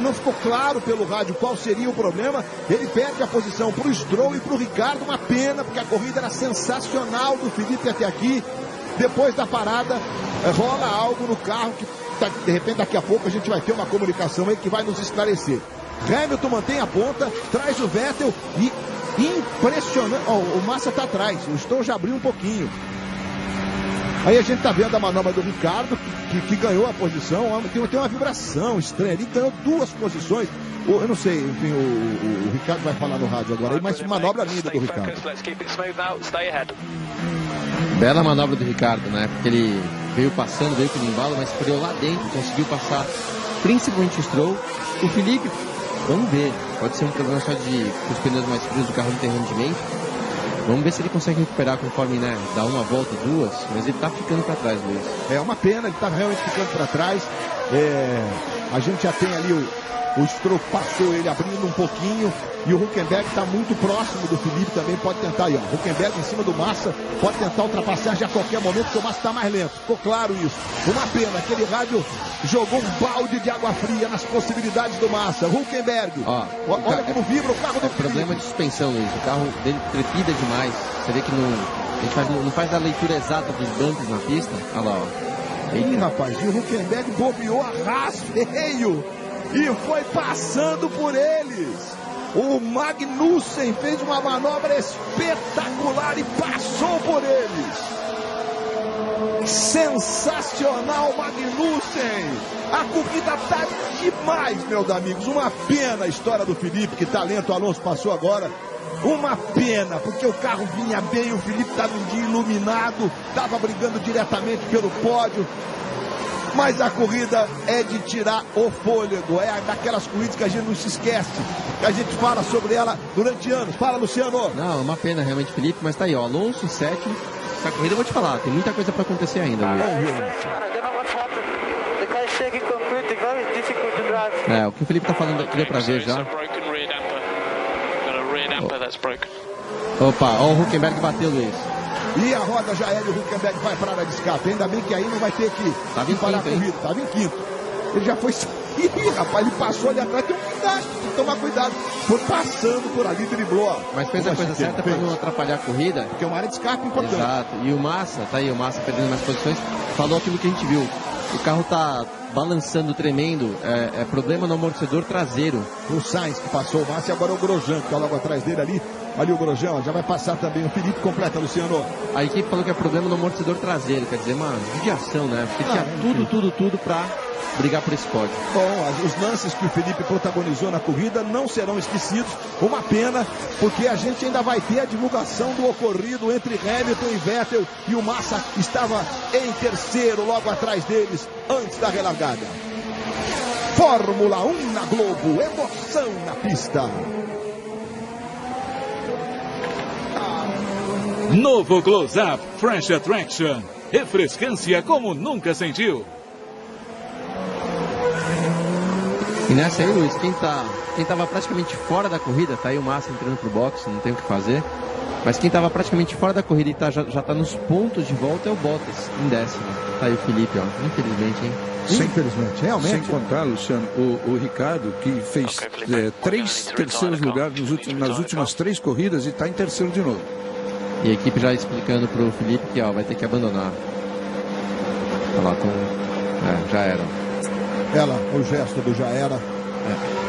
não ficou claro pelo rádio qual seria o problema. Ele perde a posição para o Stroll e para o Ricardo, uma pena, porque a corrida era sensacional do Felipe até aqui. Depois da parada, rola algo no carro que de repente daqui a pouco a gente vai ter uma comunicação aí que vai nos esclarecer. Hamilton mantém a ponta, traz o Vettel e impressionante. O Massa está atrás, o Stroll já abriu um pouquinho. Aí a gente tá vendo a manobra do Ricardo, que ganhou a posição. Tem uma vibração estranha. Ele ganhou 2 posições. Eu não sei, enfim, o Ricardo vai falar no rádio agora aí, mas manobra linda do Ricardo. Bela manobra do Ricardo, né? Porque ele veio passando, veio com o embalo, mas freou lá dentro, conseguiu passar principalmente o Stroll. O Felipe, vamos ver, pode ser um problema só de os pneus mais frios do carro não ter rendimento. Vamos ver se ele consegue recuperar conforme, né, dá uma volta, 2, mas ele tá ficando para trás, Luiz. É uma pena, ele tá realmente ficando para trás. A gente já tem ali o Stroll passou ele abrindo um pouquinho e o Hülkenberg está muito próximo do Felipe também, pode tentar aí, ó. Hülkenberg em cima do Massa, pode tentar ultrapassagem a qualquer momento, porque o Massa está mais lento. Ficou claro isso. Uma pena, aquele rádio jogou um balde de água fria nas possibilidades do Massa. Hülkenberg, olha como vibra o carro do Felipe. Problema de suspensão, Luiz. O carro dele trepida demais. Você vê que não faz a leitura exata dos bancos na pista. Olha lá, ó. Ih, rapaz, e o Hülkenberg bobeou a rasteio e foi passando por eles. O Magnussen fez uma manobra espetacular e passou por eles. Sensacional, Magnussen. A corrida tá demais, meus amigos. Uma pena a história do Felipe, que talento, Alonso passou agora. Uma pena, porque o carro vinha bem, o Felipe estava um dia iluminado, estava brigando diretamente pelo pódio. Mas a corrida é de tirar o fôlego, é daquelas corridas que a gente não se esquece, que a gente fala sobre ela durante anos. Fala, Luciano. Não, é uma pena realmente, Felipe, mas tá aí, ó, Alonso, 7. Essa corrida eu vou te falar, tem muita coisa para acontecer ainda. O que o Felipe tá falando aqui deu pra ver já. Opa, ó, o Hülkenberg bateu, Luiz. E a roda já é de Hülkenberg, vai para a área de escape. Ainda bem que aí não vai ter que parar a corrida. Estava em quinto. Ele já foi sair, rapaz. Ele passou ali atrás. Tem um guindaste, tem que tomar cuidado. Foi passando por ali, driblou. Mas fez a coisa certa para não atrapalhar a corrida. Porque é uma área de escape importante. Exato. E o Massa, tá aí, o Massa perdendo mais posições. Falou aquilo que a gente viu. O carro tá balançando tremendo. É problema no amortecedor traseiro. O Sainz que passou o Massa e agora o Grosjean, que tá logo atrás dele ali. Ali o Grosjean, já vai passar também o Felipe, completa, Luciano. A equipe falou que é problema no amortecedor traseiro, quer dizer, uma judiação, né? Porque tinha tudo pra brigar por esse pódio. Bom, os lances que o Felipe protagonizou na corrida não serão esquecidos. Uma pena, porque a gente ainda vai ter a divulgação do ocorrido entre Hamilton e Vettel, e o Massa estava em terceiro, logo atrás deles, antes da relargada. Fórmula 1 na Globo, emoção na pista. Novo Close-Up Fresh Attraction. Refrescância como nunca sentiu. E nessa aí, Luiz, quem tava praticamente fora da corrida, tá aí o Massa entrando pro box, não tem o que fazer. Mas quem tava praticamente fora da corrida e já tá nos pontos de volta é o Bottas, em 10º. Tá aí o Felipe, ó, infelizmente, hein? Infelizmente, realmente. Sem contar, Luciano, o Ricardo, que fez 3 terceiros lugares nas últimas 3 corridas e está em terceiro de novo. E a equipe já explicando pro Felipe que ó, vai ter que abandonar. Olha lá, já era. O gesto do já era.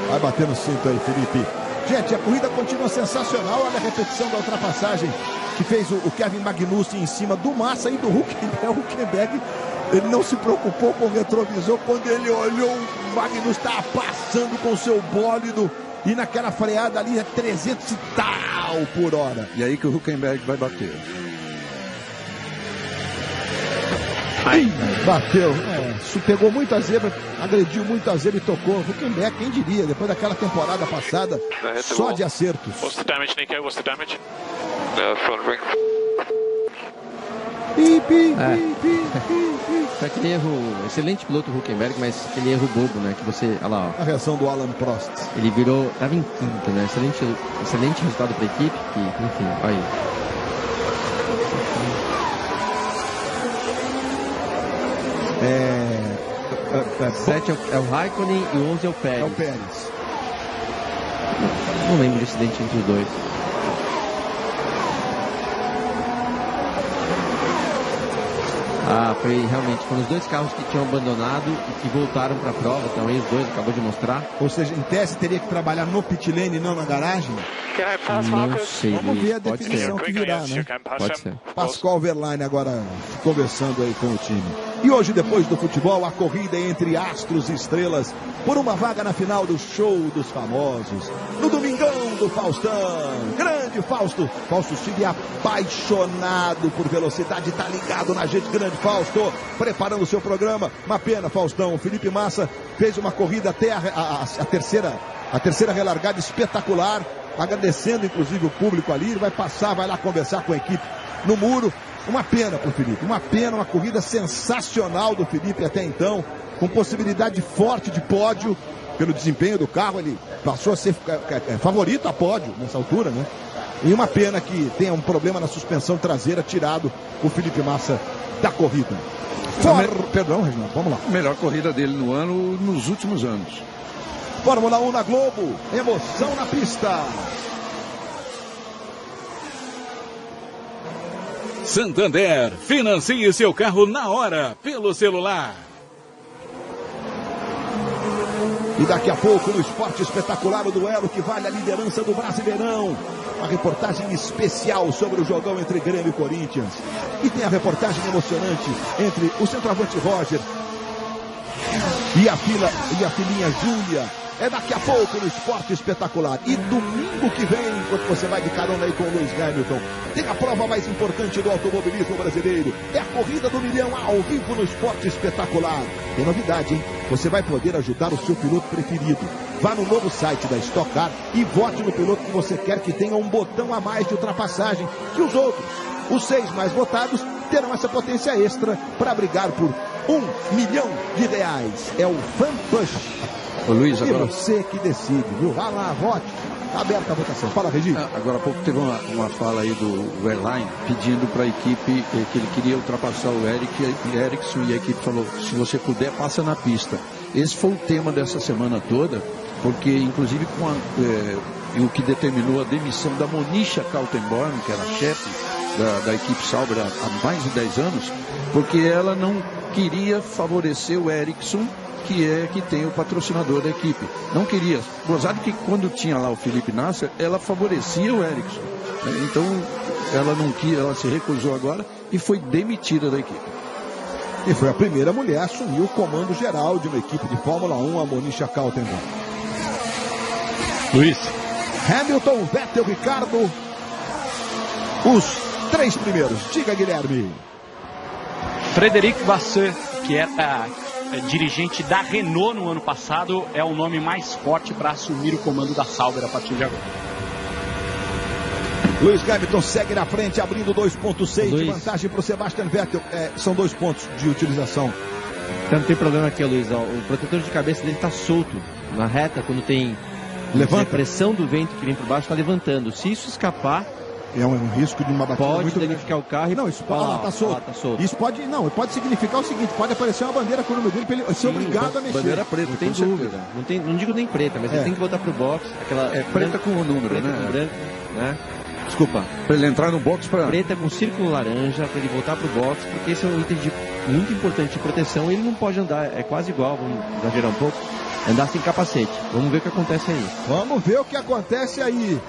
Vai bater no cinto aí, Felipe. Gente, a corrida continua sensacional. Olha a repetição da ultrapassagem que fez o Kevin Magnussen em cima do Massa e do Hülkenberg. O Hülkenberg, ele não se preocupou com o retrovisor. Quando ele olhou, o Magnussen estava passando com o seu bólido. E naquela freada ali é 300 e tal por hora. E aí que o Hülkenberg vai bater. Bateu. Pegou muita zebra, agrediu muita zebra e tocou. Hülkenberg, quem diria, depois daquela temporada passada, só de acertos. What's the damage, Nico? What's the damage? Front ring. Foi aquele erro, excelente piloto Hülkenberg, mas aquele erro bobo, né? Que você, olha lá, ó. A reação do Alan Prost. Ele tava em quinto, né? Excelente resultado para a equipe, que, enfim, olha aí. 7 é o Raikkonen e o 11 é o Pérez. É o Pérez. Não lembro de acidente entre os dois. Foi realmente, foram os 2 carros que tinham abandonado e que voltaram para a prova, então aí os 2 acabou de mostrar. Ou seja, em tese teria que trabalhar no pit lane e não na garagem? Can I pass Não Marcus? sei, Vamos ver a Luiz. Pode definição ser. que virá, né? Pode ser. Pascoal Verlaine agora conversando aí com o time. E hoje, depois do futebol, a corrida entre astros e estrelas por uma vaga na final do Show dos Famosos. No Domingão do Faustão. Grande Fausto. Fausto Chile apaixonado por velocidade. Tá ligado na gente. Grande Fausto. Preparando o seu programa. Uma pena, Faustão. Felipe Massa fez uma corrida até a terceira relargada espetacular. Agradecendo, inclusive, o público ali. Ele vai passar, vai lá conversar com a equipe no muro. Uma pena pro Felipe. Uma pena, uma corrida sensacional do Felipe até então. Com possibilidade forte de pódio. Pelo desempenho do carro, ele passou a ser favorito a pódio nessa altura, né? E uma pena que tenha um problema na suspensão traseira, tirado o Felipe Massa da corrida. Perdão, Reginaldo, vamos lá. Melhor corrida dele no ano, nos últimos anos. Fórmula 1 na Globo, emoção na pista. Santander, financie seu carro na hora, pelo celular. E daqui a pouco, no Esporte Espetacular, o duelo que vale a liderança do Brasileirão. Uma reportagem especial sobre o jogão entre Grêmio e Corinthians. E tem a reportagem emocionante entre o centroavante Roger e a filhinha Júlia. É daqui a pouco no Esporte Espetacular. E domingo que vem, enquanto você vai de carona aí com o Lewis Hamilton, tem a prova mais importante do automobilismo brasileiro. É a Corrida do Milhão ao vivo no Esporte Espetacular. Tem novidade, hein? Você vai poder ajudar o seu piloto preferido. Vá no novo site da Stock Car e vote no piloto que você quer que tenha um botão a mais de ultrapassagem que os outros. Os 6 mais votados terão essa potência extra para brigar por R$1 milhão. É o Fan Push. Ô Luiz, agora... você que decide, viu? Vá lá, vote. Tá aberta a votação. Fala, Regi. Agora há pouco teve uma fala aí do Verlaine pedindo para a equipe que ele queria ultrapassar o Ericsson, e a equipe falou, se você puder, passa na pista. Esse foi o tema dessa semana toda, porque inclusive o que determinou a demissão da Monisha Kaltenborn, que era chefe da equipe Sauber há mais de 10 anos, porque ela não queria favorecer o Ericsson, que tem o patrocinador da equipe. Não queria. Gozado que quando tinha lá o Felipe Nasser, ela favorecia o Ericsson. Então, ela não quis, ela se recusou agora e foi demitida da equipe. E foi a primeira mulher a assumir o comando geral de uma equipe de Fórmula 1, a Monisha Kaltenborn. Luiz. Hamilton, Vettel, Ricardo. Os 3 primeiros. Diga, Guilherme. Frederic Vasseur, que era dirigente da Renault no ano passado, é o nome mais forte para assumir o comando da Sauber a partir de agora. Lewis Hamilton segue na frente, abrindo 2.6 de vantagem para o Sebastian Vettel. São 2 pontos de utilização. Então não tem problema aqui, Luiz. O protetor de cabeça dele está solto na reta, quando tem pressão do vento que vem por baixo, está levantando. Se isso escapar, é um risco de uma batida muito grande. Pode o carro e... Não, isso pode... Tá solto. Isso pode significar o seguinte, pode aparecer uma bandeira com o número dele para ele ser obrigado a mexer. Bandeira preta, não tem dúvida. Não digo nem preta, mas ele tem que voltar pro box. Preta com o número, preta com branco, né? Desculpa. Para ele entrar no box preta com círculo laranja, para ele voltar pro box, porque esse é um item muito importante de proteção. Ele não pode andar, é quase igual, vamos exagerar um pouco, andar sem capacete. Vamos ver o que acontece aí. Vamos ver o que acontece aí.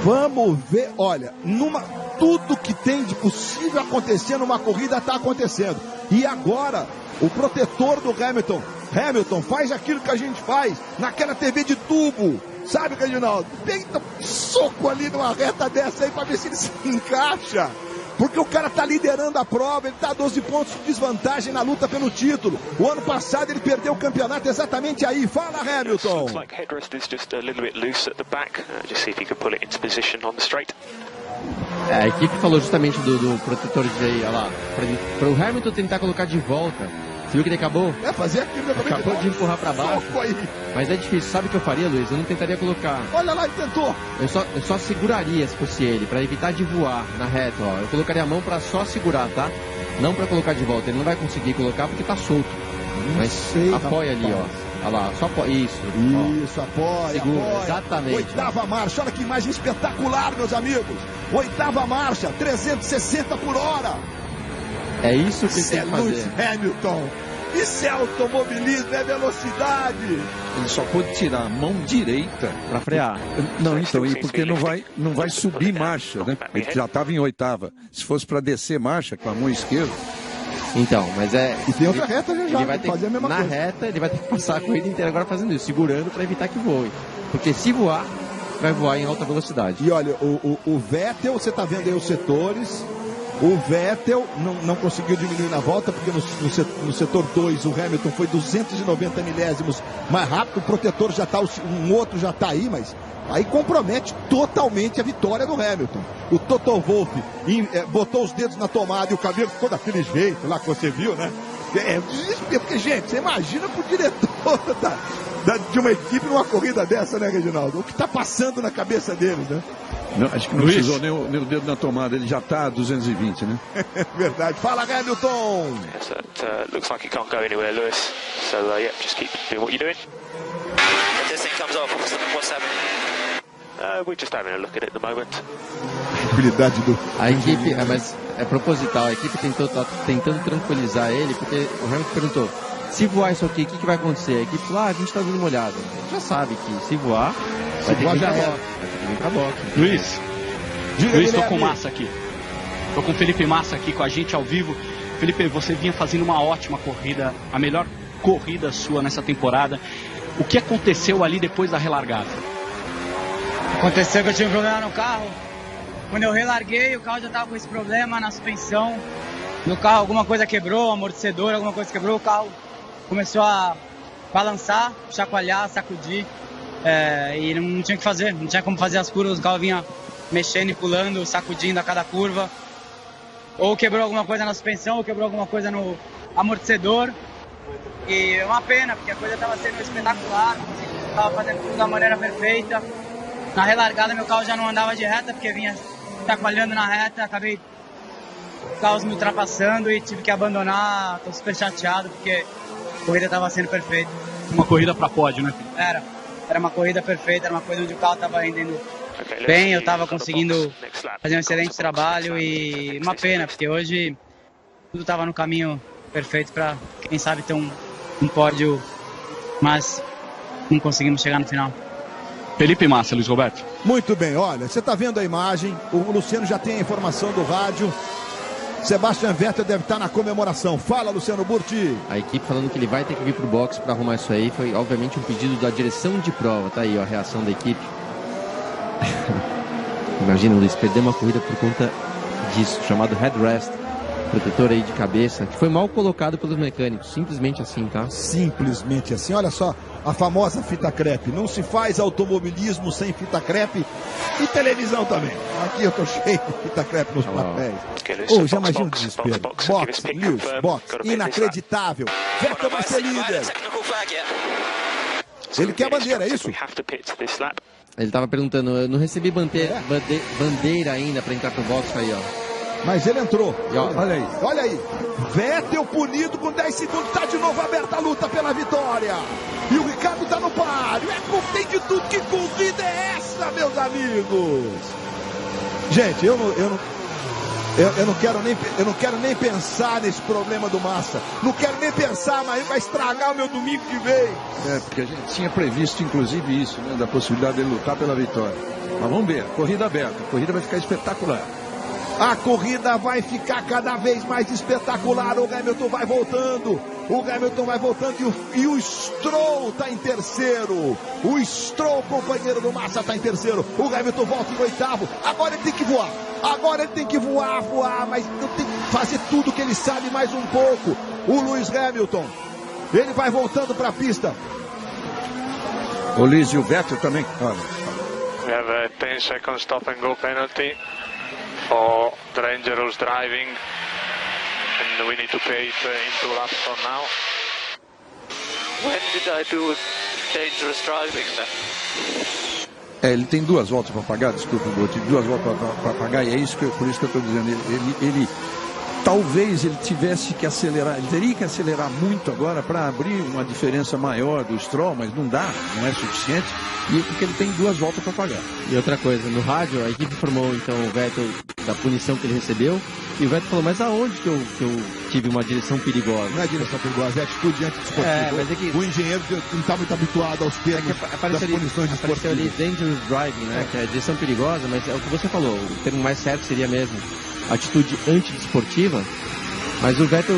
Vamos ver, olha, tudo que tem de possível acontecer numa corrida está acontecendo. E agora, o protetor do Hamilton faz aquilo que a gente faz naquela TV de tubo. Sabe, Reginaldo? Deita soco ali numa reta dessa aí para ver se ele se encaixa. Porque o cara está liderando a prova, ele está a 12 pontos de desvantagem na luta pelo título. O ano passado ele perdeu o campeonato exatamente aí. Fala, Hamilton. A equipe falou justamente do protetor de aí, olha lá, para o Hamilton tentar colocar de volta. Você viu que ele acabou? Fazer aquilo. Acabou de empurrar para baixo. Mas é difícil. Sabe o que eu faria, Luiz? Eu não tentaria colocar. Olha lá, ele tentou. Eu só seguraria se fosse ele, para evitar de voar na reta. Ó. Eu colocaria a mão para só segurar, tá? Não para colocar de volta. Ele não vai conseguir colocar porque tá solto. Mas apoia ali, ó. Olha lá, só apoia. Isso, apoia. Segura, exatamente. 8ª marcha. Olha que imagem espetacular, meus amigos. 8ª marcha, 360 por hora. É isso que ele tem que fazer. Lewis Hamilton. Isso é automobilismo, é velocidade. Ele só pôde tirar a mão direita Para frear. Não, então, e porque não vai subir marcha, né? Ele já estava em oitava. Se fosse para descer marcha com a mão esquerda. Então, mas E tem outra reta já, ele vai ter fazer a mesma na coisa. reta, ele vai ter que passar a corrida inteira agora fazendo isso, segurando para evitar que voe. Porque se voar, vai voar em alta velocidade. E olha, o Vettel, você está vendo aí os setores. O Vettel não conseguiu diminuir na volta, porque no setor 2 o Hamilton foi 290 milésimos mais rápido. O protetor já está, um outro já está aí, mas aí compromete totalmente a vitória do Hamilton. O Toto Wolff botou os dedos na tomada e o cabelo ficou daquele jeito lá que você viu, né? Porque, gente, você imagina pro diretor de uma equipe numa corrida dessa, né, Reginaldo? O que está passando na cabeça deles, né? Não, acho que não precisou nem o dedo na tomada, ele já está a 220, né? Verdade. Fala, Hamilton! So it looks like it can't go anywhere, Lewis. So yeah, just keep doing what you're doing. If this thing comes off, what's happening? We're just having a look at it at the moment. Habilidade do... A equipe, mas é proposital, a equipe tá tentando tranquilizar ele, porque o Hamilton perguntou, se voar isso aqui, o que vai acontecer? A equipe falou, a gente está dando uma olhada. A gente já sabe que se voar, vai ter que vir pra boxe. Luiz, Diga, estou com o Massa aqui. Estou com o Felipe Massa aqui com a gente ao vivo. Felipe, você vinha fazendo uma ótima corrida, a melhor corrida sua nessa temporada. O que aconteceu ali depois da relargada? Aconteceu que eu tive um problema no carro. Quando eu relarguei, o carro já estava com esse problema na suspensão. No carro alguma coisa quebrou, amortecedor, alguma coisa quebrou, o carro começou a balançar, chacoalhar, sacudir. E não tinha o que fazer, não tinha como fazer as curvas, o carro vinha mexendo e pulando, sacudindo a cada curva. Ou quebrou alguma coisa na suspensão, ou quebrou alguma coisa no amortecedor. E é uma pena, porque a coisa estava sendo espetacular, estava fazendo tudo da maneira perfeita. Na relargada meu carro já não andava de reta, porque vinha chacoalhando na reta, acabei os carros me ultrapassando e tive que abandonar. Estou super chateado, porque a corrida estava sendo perfeita. Uma corrida para pódio, né? Era uma corrida perfeita, era uma coisa onde o carro estava rendendo bem, eu estava conseguindo fazer um excelente trabalho e uma pena, porque hoje tudo estava no caminho perfeito para, quem sabe, ter um pódio, mas não conseguimos chegar no final. Felipe Massa, Luiz Roberto. Muito bem, olha, você está vendo a imagem, o Luciano já tem a informação do rádio. Sebastian Vettel deve estar na comemoração. Fala, Luciano Burti. A equipe falando que ele vai ter que vir pro boxe para arrumar isso aí. Foi, obviamente, um pedido da direção de prova. Tá aí, ó, a reação da equipe. Imagina, Luiz, perder uma corrida por conta disso, chamado headrest, protetor aí de cabeça, que foi mal colocado pelos mecânicos. Simplesmente assim, tá? Simplesmente assim. Olha só, a famosa fita crepe. Não se faz automobilismo sem fita crepe e televisão também. Aqui eu tô cheio de fita crepe nos papéis. Já imagina o desespero. Box, Lewis, box. Inacreditável. Vettel vai ser líder. Ele quer a bandeira, é isso? Ele tava perguntando, eu não recebi bandeira ainda para entrar pro box aí, ó. Mas ele entrou. E, ó, olha aí. Vettel punido com 10 segundos. Tá de novo aberta a luta pela vitória. E o Ricardo tá no páreo. Tem de tudo. Que corrida é essa, meus amigos? Gente, eu não quero nem pensar nesse problema do Massa. Não quero nem pensar, mas vai estragar o meu domingo que vem. Porque a gente tinha previsto, inclusive, isso, né? Da possibilidade dele lutar pela vitória. Mas vamos ver, corrida aberta. A corrida vai ficar espetacular. A corrida vai ficar cada vez mais espetacular. O Hamilton vai voltando. E o Stroll está em terceiro. O Stroll, companheiro do Massa, está em terceiro. O Hamilton volta em oitavo. Agora ele tem que voar. Mas tem que fazer tudo que ele sabe mais um pouco. O Lewis Hamilton, ele vai voltando para a pista. O Luiz e o Vettel também. Olha. We have a 10 second stop and go penalty for dangerous driving, and we need to pay it in 2 laps from now. When did I do dangerous driving then? Ele tem 2 voltas para pagar, desculpa, 2 voltas para pagar, e é isso por isso que eu estou dizendo. Ele talvez ele tivesse que acelerar, ele teria que acelerar muito agora para abrir uma diferença maior do Stroll, mas não dá, não é suficiente, e porque ele tem 2 voltas para pagar. E outra coisa, no rádio a equipe informou então o Vettel da punição que ele recebeu, e o Vettel falou, mas aonde que eu tive uma direção perigosa? Não é direção perigosa, é atitude antidesportiva. Mas é que o engenheiro não está muito habituado aos termos das punições apareceu desportivas. ali dangerous driving, né? Que é direção perigosa, mas é o que você falou, o termo mais certo seria mesmo atitude antidesportiva, mas o Vettel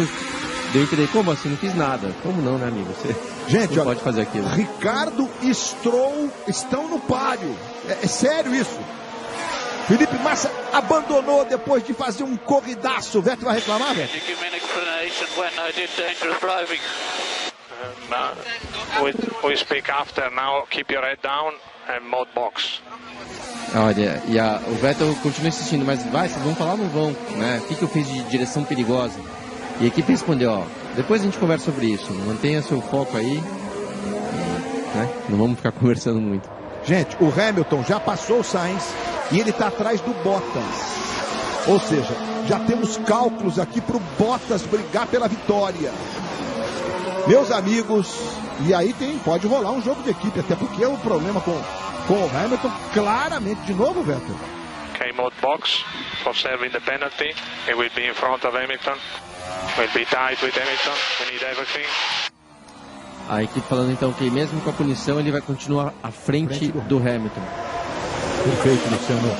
deu a entender, como assim? Não fiz nada. Como não, né, amigo? Você Gente, não olha, pode fazer aquilo. Ricardo e Stroll estão no páreo. É sério isso. Felipe Massa abandonou depois de fazer um corridaço. O Vettel vai reclamar, Vettel? We speak after now. Keep your head down and mode box. Olha, o Vettel continua insistindo, mas vocês vão falar ou não vão, né? O que eu fiz de direção perigosa? E a equipe respondeu, ó, depois a gente conversa sobre isso, mantenha seu foco aí, né? Não vamos ficar conversando muito. Gente, o Hamilton já passou o Sainz e ele está atrás do Bottas. Ou seja, já temos cálculos aqui para o Bottas brigar pela vitória. Meus amigos, e aí pode rolar um jogo de equipe, até porque o problema com o Hamilton, claramente, de novo, Vettel. Okay, mode box for serving the penalty. He will be in front of Hamilton. Will be tied with Hamilton. We need everything. A equipe falando então que mesmo com a punição ele vai continuar à frente do Hamilton. Perfeito, Luciano.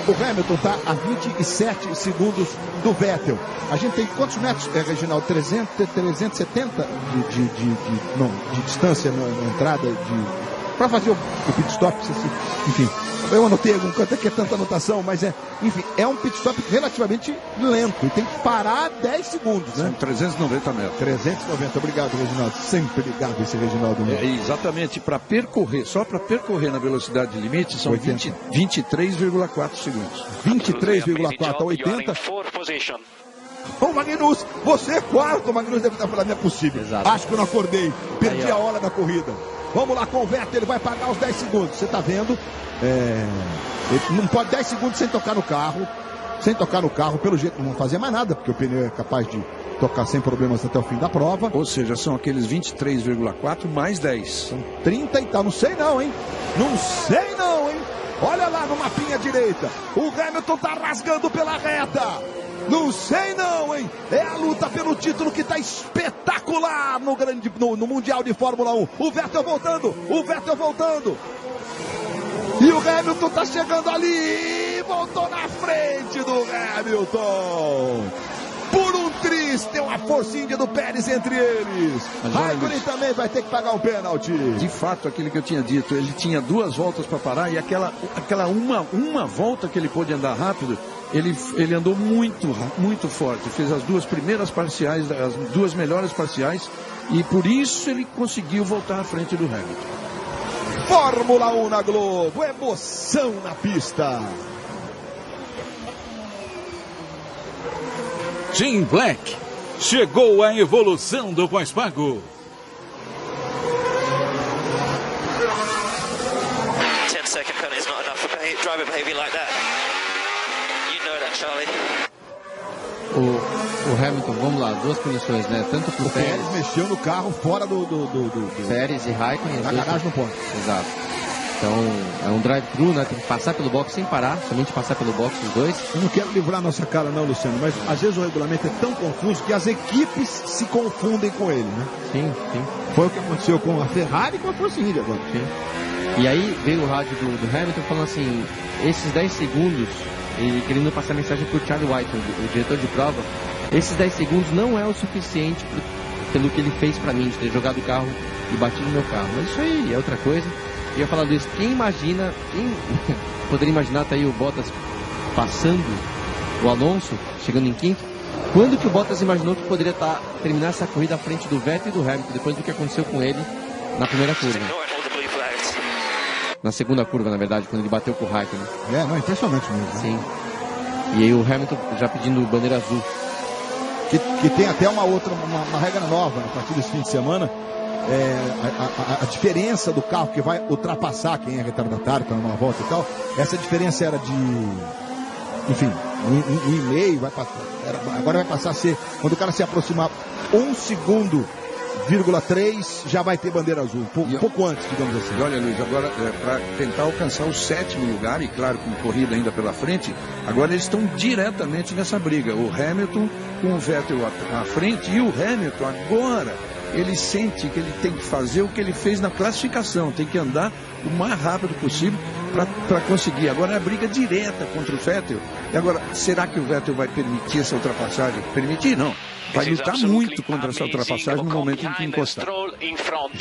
O Hamilton está a 27 segundos do Vettel. A gente tem quantos metros, Reginaldo? 370 de distância na entrada para fazer o pit stop, enfim. Eu anotei algum canto aqui, é tanta anotação, mas enfim, é um pit stop relativamente lento e tem que parar 10 segundos, né? São 390 metros. 390, obrigado, Reginaldo. Sempre ligado esse Reginaldo. Exatamente, para percorrer, só para percorrer na velocidade limite são 23,4 segundos. 23,4 a 80. Ô Magnus, você é quarto, o Magnus deve estar falando, não é possível. Exato. Acho que eu não acordei, perdi a hora da corrida. Vamos lá com o Vettel, ele vai pagar os 10 segundos. Você está vendo? Ele não pode 10 segundos sem tocar no carro. Sem tocar no carro, pelo jeito não vão fazer mais nada, porque o pneu é capaz de tocar sem problemas até o fim da prova. Ou seja, são aqueles 23,4 mais 10. São 30 e tal, não sei não, hein? Não sei não, hein? Olha lá no mapinha direita, o Hamilton tá rasgando pela reta. Não sei não, hein? É a luta pelo título que tá espetacular no Mundial de Fórmula 1. O Vettel voltando. E o Hamilton tá chegando ali. Voltou na frente do Hamilton. Por um triste, tem uma forcinha do Pérez entre eles. Raikkonen também vai ter que pagar um pênalti. De fato, aquilo que eu tinha dito, ele tinha 2 voltas para parar e aquela uma volta que ele pôde andar rápido, ele andou muito forte. Fez as 2 primeiras parciais, as 2 melhores parciais e por isso ele conseguiu voltar à frente do Hamilton. Fórmula 1 na Globo, emoção na pista. Team Black, chegou a evolução do pós-pago. 10-second penalty is not enough for driver behavior like that. You know that, Charlie. O Hamilton, vamos lá, 2 punições, né? Tanto pro Pérez. Pérez mexeu no carro fora do Pérez e Raikkonen. Na garagem no ponto. Exato. Então, é um drive-thru, né? Tem que passar pelo box sem parar, somente passar pelo box os 2. Eu não quero livrar nossa cara não, Luciano, mas às vezes o regulamento é tão confuso que as equipes se confundem com ele, né? Sim. Foi o que aconteceu com a Ferrari e com a Force India agora. Sim. E aí veio o rádio do Hamilton falando assim, esses 10 segundos, e querendo passar mensagem pro Charlie White, o diretor de prova, esses 10 segundos não é o suficiente pelo que ele fez pra mim, de ter jogado o carro e batido no meu carro. Mas isso aí é outra coisa. E eu falando isso, quem poderia imaginar, tá aí o Bottas passando o Alonso, chegando em quinto? Quando que o Bottas imaginou que poderia terminar essa corrida à frente do Vettel e do Hamilton, depois do que aconteceu com ele na primeira curva? Na segunda curva, na verdade, quando ele bateu com o Raikkonen. Não, impressionante mesmo. Sim. E aí o Hamilton já pedindo bandeira azul. Que tem até uma regra nova a partir desse fim de semana. A diferença do carro que vai ultrapassar quem é retardatário, está numa volta e tal, essa diferença era de, enfim, 1,5, agora vai passar a ser, quando o cara se aproximar 1 segundo, 0,3, já vai ter bandeira azul, pouco antes, digamos assim. E olha, Luiz, agora para tentar alcançar o 7º lugar, e claro, com corrida ainda pela frente, agora eles estão diretamente nessa briga. O Hamilton com o Vettel à frente, e o Hamilton agora, ele sente que ele tem que fazer o que ele fez na classificação, tem que andar o mais rápido possível para conseguir. Agora é a briga direta contra o Vettel. E agora, será que o Vettel vai permitir essa ultrapassagem? Permitir? Não. Vai lutar muito contra essa ultrapassagem no momento em que encostar.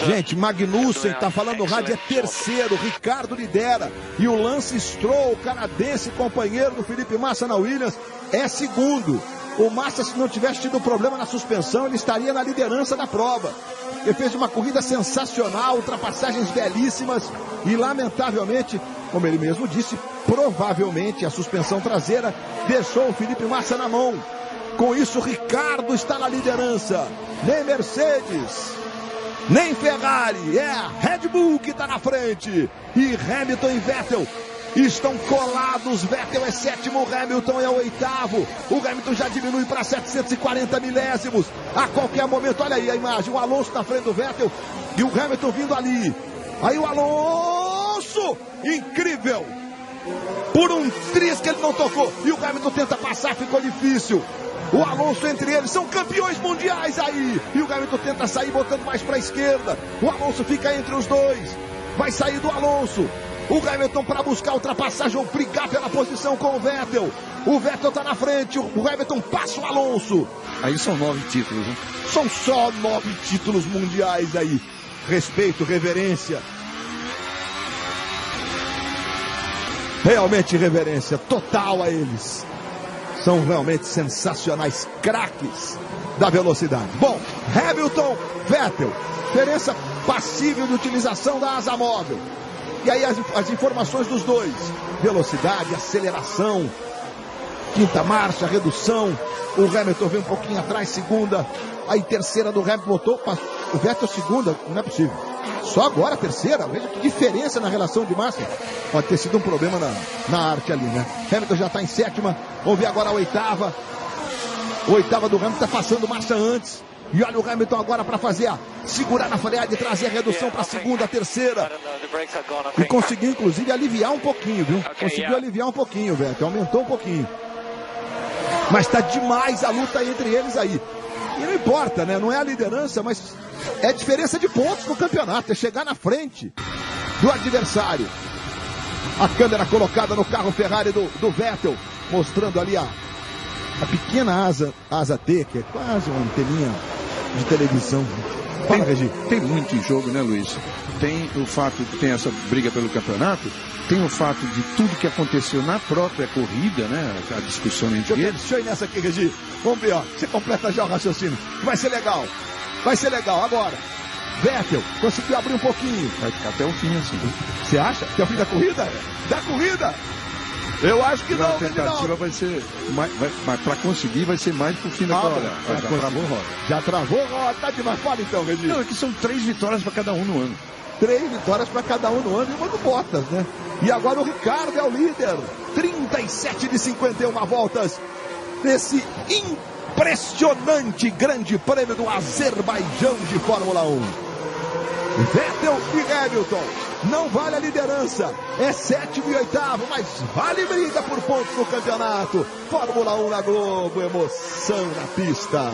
Gente, Magnussen está falando no rádio, é terceiro, Ricardo lidera. E o Lance Stroll, o canadense, companheiro do Felipe Massa na Williams, é segundo. O Massa, se não tivesse tido problema na suspensão, ele estaria na liderança da prova. Ele fez uma corrida sensacional, ultrapassagens belíssimas e, lamentavelmente, como ele mesmo disse, provavelmente a suspensão traseira deixou o Felipe Massa na mão. Com isso, Ricardo está na liderança. Nem Mercedes, nem Ferrari, é a Red Bull que está na frente. E Hamilton e Vettel estão colados. Vettel é 7º, Hamilton é 8º. O Hamilton já diminui para 740 milésimos. A qualquer momento, olha aí a imagem, o Alonso na frente do Vettel e o Hamilton vindo ali. Aí o Alonso, incrível, por um triz que ele não tocou. E o Hamilton tenta passar, ficou difícil. O Alonso entre eles, são campeões mundiais aí. E o Hamilton tenta sair botando mais para a esquerda. O Alonso fica entre os dois. Vai sair do Alonso. O Hamilton para buscar a ultrapassagem ou brigar pela posição com o Vettel. O Vettel está na frente, o Hamilton passa o Alonso. Aí são 9 títulos, né? São só 9 títulos mundiais aí. Respeito, reverência. Realmente reverência total a eles. São realmente sensacionais, craques da velocidade. Bom, Hamilton, Vettel, diferença passível de utilização da asa móvel. E aí as informações dos dois: velocidade, aceleração, quinta marcha, redução. O Hamilton vem um pouquinho atrás, segunda. Aí terceira do Hamilton, botou o Vettel segunda, não é possível. Só agora a terceira, veja que diferença na relação de massa. Pode ter sido um problema na arte ali, né? Hamilton já está em 7ª, vamos ver agora a 8ª. A 8ª do Hamilton está passando marcha antes. E olha o Hamilton agora para fazer segurar na freada e trazer a redução para a segunda, a terceira. E conseguiu inclusive aliviar um pouquinho, viu? Conseguiu aliviar um pouquinho, velho. Aumentou um pouquinho. Mas está demais a luta entre eles aí. E não importa, né? Não é a liderança, mas é a diferença de pontos no campeonato. É chegar na frente do adversário. A câmera colocada no carro Ferrari do Vettel, mostrando ali a pequena asa T, que é quase uma anteninha de televisão. Fala, Regi. Tem muito em jogo, né, Luiz? Tem o fato de ter essa briga pelo campeonato, tem o fato de tudo que aconteceu na própria corrida, né? A discussão entre eles. Deixa eu ir nessa aqui, Regi. Vamos ver, ó. Você completa já o raciocínio. Vai ser legal. Vai ser legal. Agora, Vettel conseguiu abrir um pouquinho. Vai ficar até o fim, assim. Você acha? Até o fim da corrida? Da corrida? Eu acho que não. A tentativa vai ser, mas para conseguir vai ser mais pro fim da corrida. Já travou roda. Já travou roda, tá demais. Fala então, Regi. Não, é que são 3 vitórias para cada um no ano. 3 vitórias para cada um no ano e uma do Bottas, né? E agora o Ricardo é o líder. 37 de 51 voltas nesse impressionante grande prêmio do Azerbaijão de Fórmula 1. Vettel e Hamilton. Não vale a liderança. É 7º e 8º, mas vale briga por pontos no campeonato. Fórmula 1 na Globo, emoção na pista.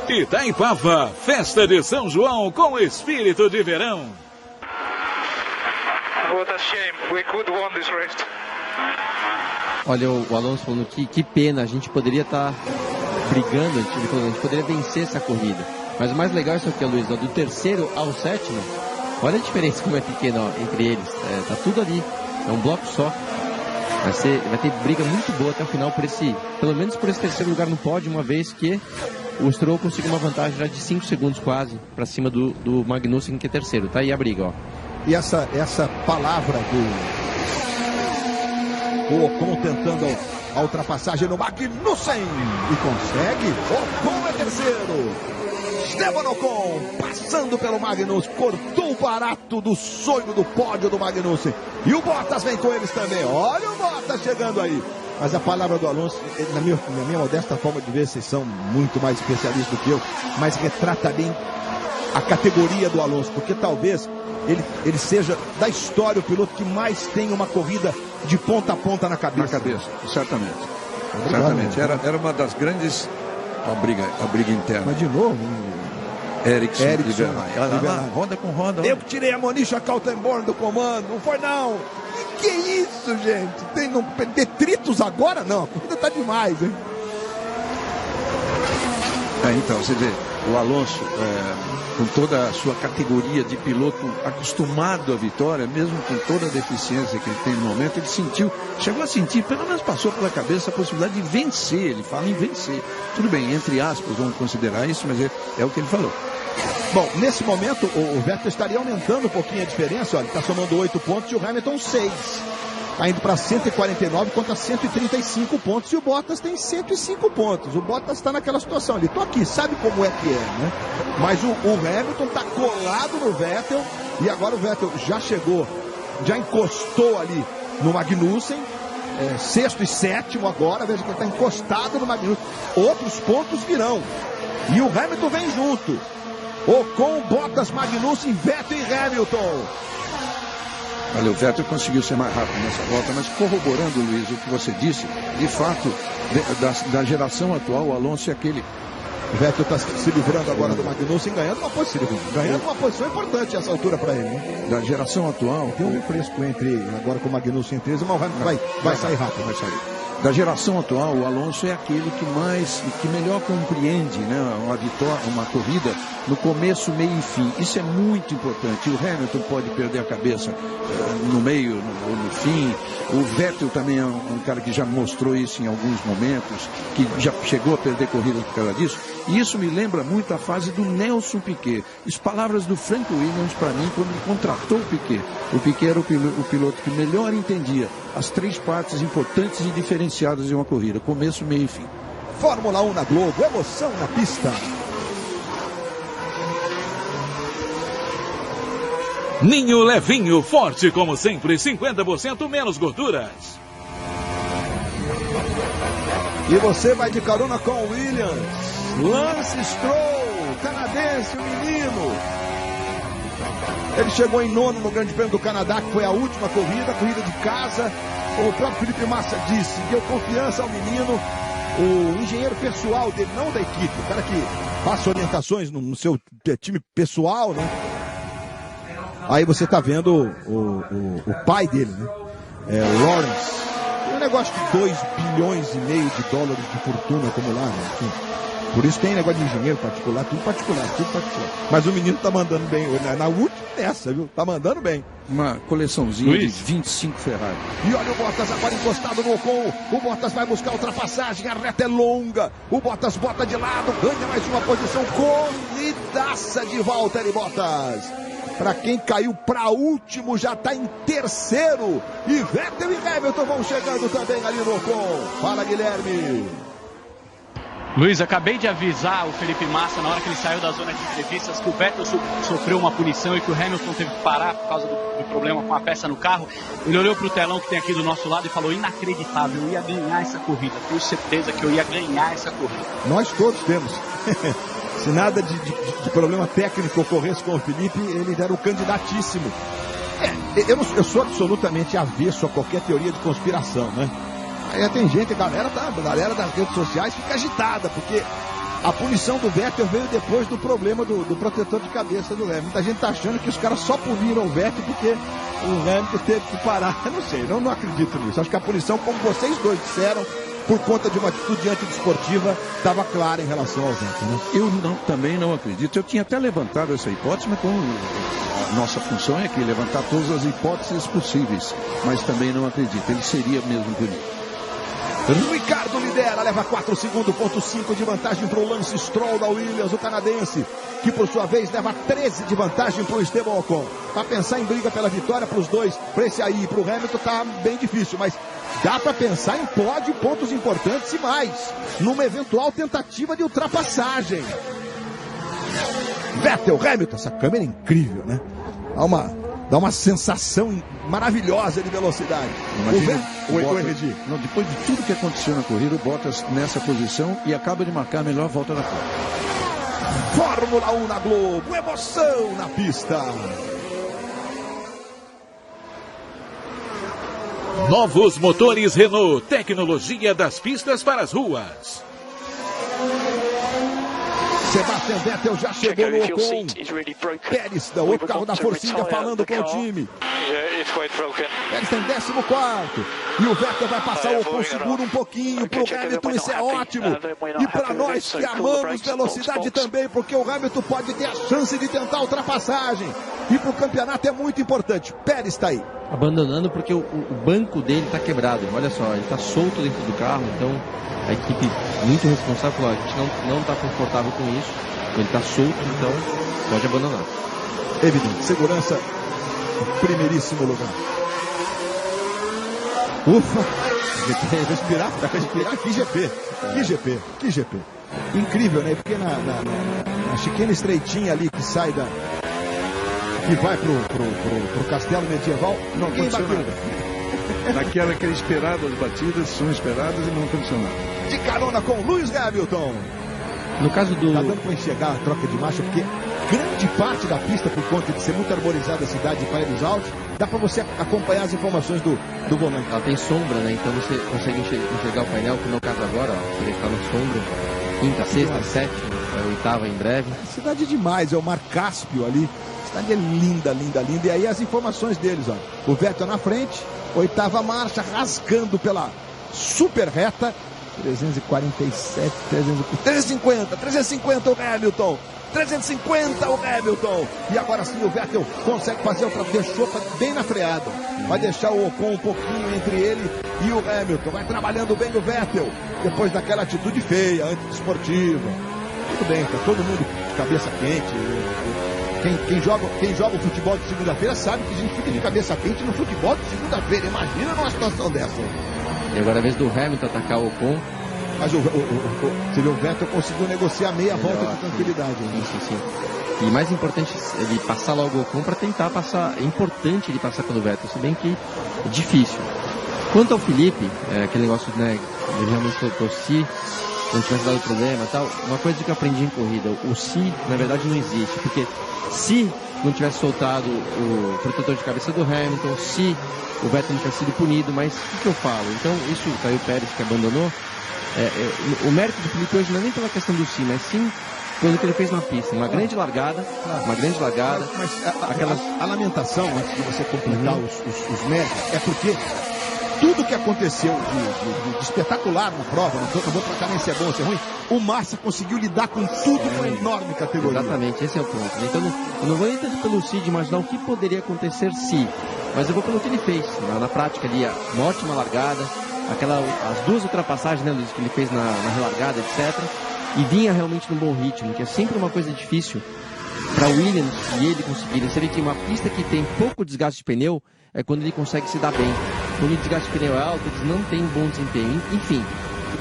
Itaipava, festa de São João com espírito de verão. What a shame. We could won this race. Olha o Alonso falando que pena, a gente poderia estar brigando, a gente poderia vencer essa corrida. Mas o mais legal é isso aqui, Luiz, do terceiro ao 7º, olha a diferença como é pequena entre eles. Tá tudo ali, é um bloco só. Vai ter briga muito boa até o final, pelo menos por esse terceiro lugar no pódio, uma vez que o Stroll conseguiu uma vantagem já de 5 segundos quase para cima do Magnussen, que é terceiro. Tá aí a briga, ó. E essa palavra do Ocon tentando a ultrapassagem no Magnussen e consegue. Ocon é terceiro. Esteban Ocon, passando pelo Magnussen, cortou o barato do sonho do pódio do Magnussen. E o Bottas vem com eles também. Olha o Bottas chegando aí. Mas a palavra do Alonso, na minha modesta forma de ver, vocês são muito mais especialistas do que eu, mas retrata bem a categoria do Alonso, porque talvez ele seja, da história, o piloto que mais tem uma corrida de ponta a ponta na cabeça. Na cabeça, certamente. Obrigado, certamente. Era uma das grandes... A briga interna. Mas de novo... Ericsson. Roda com roda. Eu tirei a Monisha Kaltenborn do comando. Não foi, não. Que isso, gente? Tem detritos agora? Não, a corrida tá demais, hein? Então, você vê, o Alonso, com toda a sua categoria de piloto acostumado à vitória, mesmo com toda a deficiência que ele tem no momento, ele chegou a sentir, pelo menos passou pela cabeça a possibilidade de vencer. Ele fala em vencer. Tudo bem, entre aspas, vamos considerar isso, mas é o que ele falou. Bom, nesse momento o Vettel estaria aumentando um pouquinho a diferença. Olha, ele está somando 8 pontos e o Hamilton 6. Está indo para 149 contra 135 pontos e o Bottas tem 105 pontos. O Bottas está naquela situação ali. Tô aqui, sabe como é que é, né? Mas o Hamilton está colado no Vettel e agora o Vettel já chegou, já encostou ali no Magnussen. Sexto e sétimo agora, veja que ele está encostado no Magnussen. Outros pontos virão. E o Hamilton vem junto. Ocon, Bottas, Magnussen, Vettel e Hamilton. Olha, o Vettel conseguiu ser mais rápido nessa volta, mas corroborando, Luiz, o que você disse, de fato, da geração atual, o Alonso é aquele. O Vettel está se livrando agora do Magnussen, ganhando uma posição importante essa altura para ele, né? Da geração atual. Tem um refresco agora com o Magnussen entre eles, mas o Hamilton vai sair rápido, vai sair. Da geração atual, o Alonso é aquele que melhor compreende, né, uma corrida no começo, meio e fim. Isso é muito importante. O Hamilton pode perder a cabeça no meio ou no fim. O Vettel também é um cara que já mostrou isso em alguns momentos, que já chegou a perder corrida por causa disso. E isso me lembra muito a fase do Nelson Piquet. As palavras do Frank Williams para mim quando ele contratou o Piquet. O Piquet era o piloto que melhor entendia as três partes importantes e diferenciadas de uma corrida, começo, meio e fim. Fórmula 1 na Globo, emoção na pista. Ninho levinho, forte como sempre, 50% menos gorduras. E você vai de carona com o Williams. Lance Stroll, canadense, o menino. Ele chegou em nono no Grande Prêmio do Canadá, que foi a última corrida de casa. O próprio Felipe Massa disse, deu confiança ao menino, o engenheiro pessoal dele, não da equipe, o cara que passa orientações no seu time pessoal, né? Aí você tá vendo o pai dele, né? O Lawrence. Tem um negócio de 2,5 bilhões de dólares de fortuna acumulada, enfim. Por isso tem negócio de engenheiro particular, tudo particular. Mas o menino tá mandando bem, na última dessa, viu? Tá mandando bem. Uma coleçãozinha de 25 Ferrari. E olha o Bottas agora encostado no Ocon. O Bottas vai buscar a ultrapassagem, a reta é longa. O Bottas bota de lado, ganha mais uma posição. Corridaça de Valtteri Bottas. Para quem caiu para último, já está em terceiro. E Vettel e Hamilton vão chegando também ali no Ocon. Fala, Guilherme. Luiz, acabei de avisar o Felipe Massa na hora que ele saiu da zona de entrevistas que o Vettel sofreu uma punição e que o Hamilton teve que parar por causa do problema com a peça no carro. Ele olhou para o telão que tem aqui do nosso lado e falou: inacreditável, eu ia ganhar essa corrida. Tenho certeza que eu ia ganhar essa corrida. Nós todos temos. Se nada de problema técnico ocorresse com o Felipe, ele era o candidatíssimo. Eu sou absolutamente avesso a qualquer teoria de conspiração, né? Aí tem gente, a galera das redes sociais fica agitada, porque a punição do Vettel veio depois do problema do protetor de cabeça do Hamilton. Muita gente tá achando que os caras só puniram o Vettel porque o Hamilton teve que parar. Eu não sei, eu não acredito nisso. Acho que a punição, como vocês dois disseram, por conta de uma atitude antidesportiva, estava clara em relação ao Vettel, né? Eu também não acredito. Eu tinha até levantado essa hipótese, mas como a nossa função é aqui, levantar todas as hipóteses possíveis. Mas também não acredito. Ele seria mesmo punido. Ricardo lidera, leva 4 segundos, ponto 5 de vantagem para o Lance Stroll da Williams, o canadense, que por sua vez leva 13 de vantagem para o Esteban Ocon. Para pensar em briga pela vitória para os dois, para esse aí e para o Hamilton tá bem difícil, mas dá para pensar em pódio, pontos importantes e mais, numa eventual tentativa de ultrapassagem. Vettel, Hamilton, essa câmera é incrível, né? Dá uma sensação maravilhosa de velocidade. Não, depois de tudo que aconteceu na corrida, o Bottas nessa posição e acaba de marcar a melhor volta da prova. Fórmula 1 na Globo, emoção na pista. Novos motores Renault, tecnologia das pistas para as ruas. Sebastian Vettel já chegou no Ocon. Pérez, da outro carro da Force India, falando com o time. Pérez tem 14º. E o Vettel vai passar o Ocon, segura um pouquinho pro Hamilton, isso é ótimo. E para nós que amamos velocidade também, porque o Hamilton pode ter a chance de tentar a ultrapassagem. E pro campeonato é muito importante. Pérez está aí. Abandonando porque o banco dele está quebrado. Olha só, ele está solto dentro do carro, então a equipe muito responsável falou, a gente não está confortável com isso, ele está solto, então pode abandonar. Evidente, segurança em primeiríssimo lugar. Ufa, respirar, que GP. Incrível, né? Porque na chicane estreitinha ali que sai que vai pro castelo medieval, ninguém bateu. Naquela que é esperada, as batidas são esperadas e não aconteceu nada. De carona com Lewis Hamilton. No caso do... Tá dando para enxergar a troca de marcha, porque grande parte da pista, por conta de ser muito arborizada a cidade de Praia dos Altos, dá para você acompanhar as informações do volante. Ela tem sombra, né? Então você consegue enxergar o painel, que no caso agora, ó, ele está na sombra. Quinta, sexta, sétima, oitava em breve. Cidade demais, é o Mar Cáspio ali. Cidade é linda. E aí as informações deles, ó. O Vettel na frente, oitava marcha, rasgando pela super reta. 347, 350 o Hamilton. 350 o Hamilton. E agora sim o Vettel consegue fazer outra, deixou bem na freada. Vai deixar o Ocon um pouquinho entre ele e o Hamilton. Vai trabalhando bem o Vettel. Depois daquela atitude feia, antidesportiva. Tudo bem, tá todo mundo de cabeça quente. Quem joga o futebol de segunda-feira sabe que a gente fica de cabeça quente no futebol de segunda-feira. Imagina numa situação dessa. E agora é a vez do Hamilton atacar o Ocon. Mas você vê, o Vettel conseguiu negociar meia volta de tranquilidade. Sim. E mais importante, ele passar logo o Ocon para tentar passar. É importante ele passar pelo Vettel, se bem que é difícil. Quanto ao Felipe, aquele negócio, né? Ele realmente falou, se não tivesse dado problema e tal. Uma coisa que eu aprendi em corrida, o se, na verdade, não existe. Porque se não tivesse soltado o protetor de cabeça do Hamilton, se o Vettel não tivesse sido punido, mas o que eu falo? Então, isso tá aí o Pérez que abandonou. O mérito do Felipe hoje não é nem pela questão do si, mas sim pelo que ele fez na pista. Uma grande largada. Mas a lamentação, antes de você completar os méritos, é porque tudo que aconteceu de espetacular na prova, não vou tratar nem se é bom ou se é ruim, o Massa conseguiu lidar com tudo com enorme categoria. Exatamente, esse é o ponto. Então eu não vou nem tanto pelo si de imaginar o que poderia acontecer se, mas eu vou pelo que ele fez. Na prática ali, uma ótima largada, as duas ultrapassagens, né, Luiz, que ele fez na relargada, etc. E vinha realmente num bom ritmo, que é sempre uma coisa difícil para Williams e ele conseguirem. Você vê que uma pista que tem pouco desgaste de pneu é quando ele consegue se dar bem. Quando o desgaste de pneu é alto, eles não têm bom desempenho. Enfim,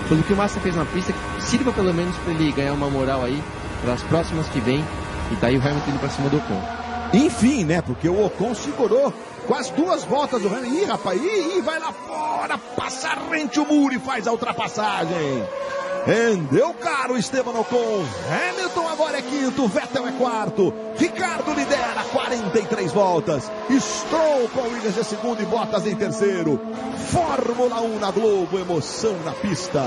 pelo que o Massa fez na pista, sirva pelo menos para ele ganhar uma moral aí para as próximas que vem. E tá aí o Hamilton indo para cima do Ocon. Enfim, né? Porque o Ocon segurou quase 2 voltas do Hamilton. Ih, rapaz, vai lá fora, passa rente o muro e faz a ultrapassagem. Rendeu caro Esteban Ocon. Hamilton agora é quinto, Vettel é quarto. Ricardo lidera 43 voltas. Stroll com Williams em segundo e Bottas em terceiro. Fórmula 1 na Globo, emoção na pista.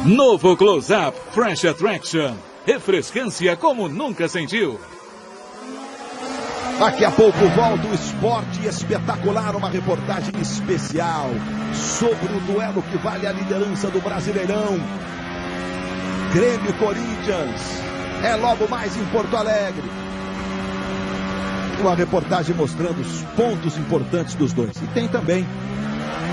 Novo Close-Up Fresh Attraction. Refrescância como nunca sentiu. Daqui a pouco volta o esporte espetacular, uma reportagem especial sobre o duelo que vale a liderança do Brasileirão. Grêmio Corinthians, é logo mais em Porto Alegre. Uma reportagem mostrando os pontos importantes dos dois. E tem também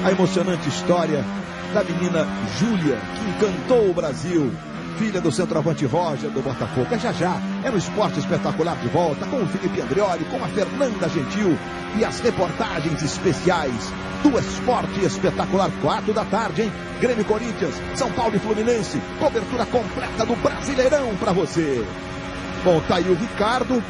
a emocionante história da menina Júlia, que encantou o Brasil. filha do centroavante Roger do Botafogo. É já, é no Esporte Espetacular de volta, com o Felipe Andreoli, com a Fernanda Gentil e as reportagens especiais do Esporte Espetacular, 4 da tarde, hein? Grêmio, Corinthians, São Paulo e Fluminense, cobertura completa do Brasileirão pra você. Bom, tá aí o Ricardo.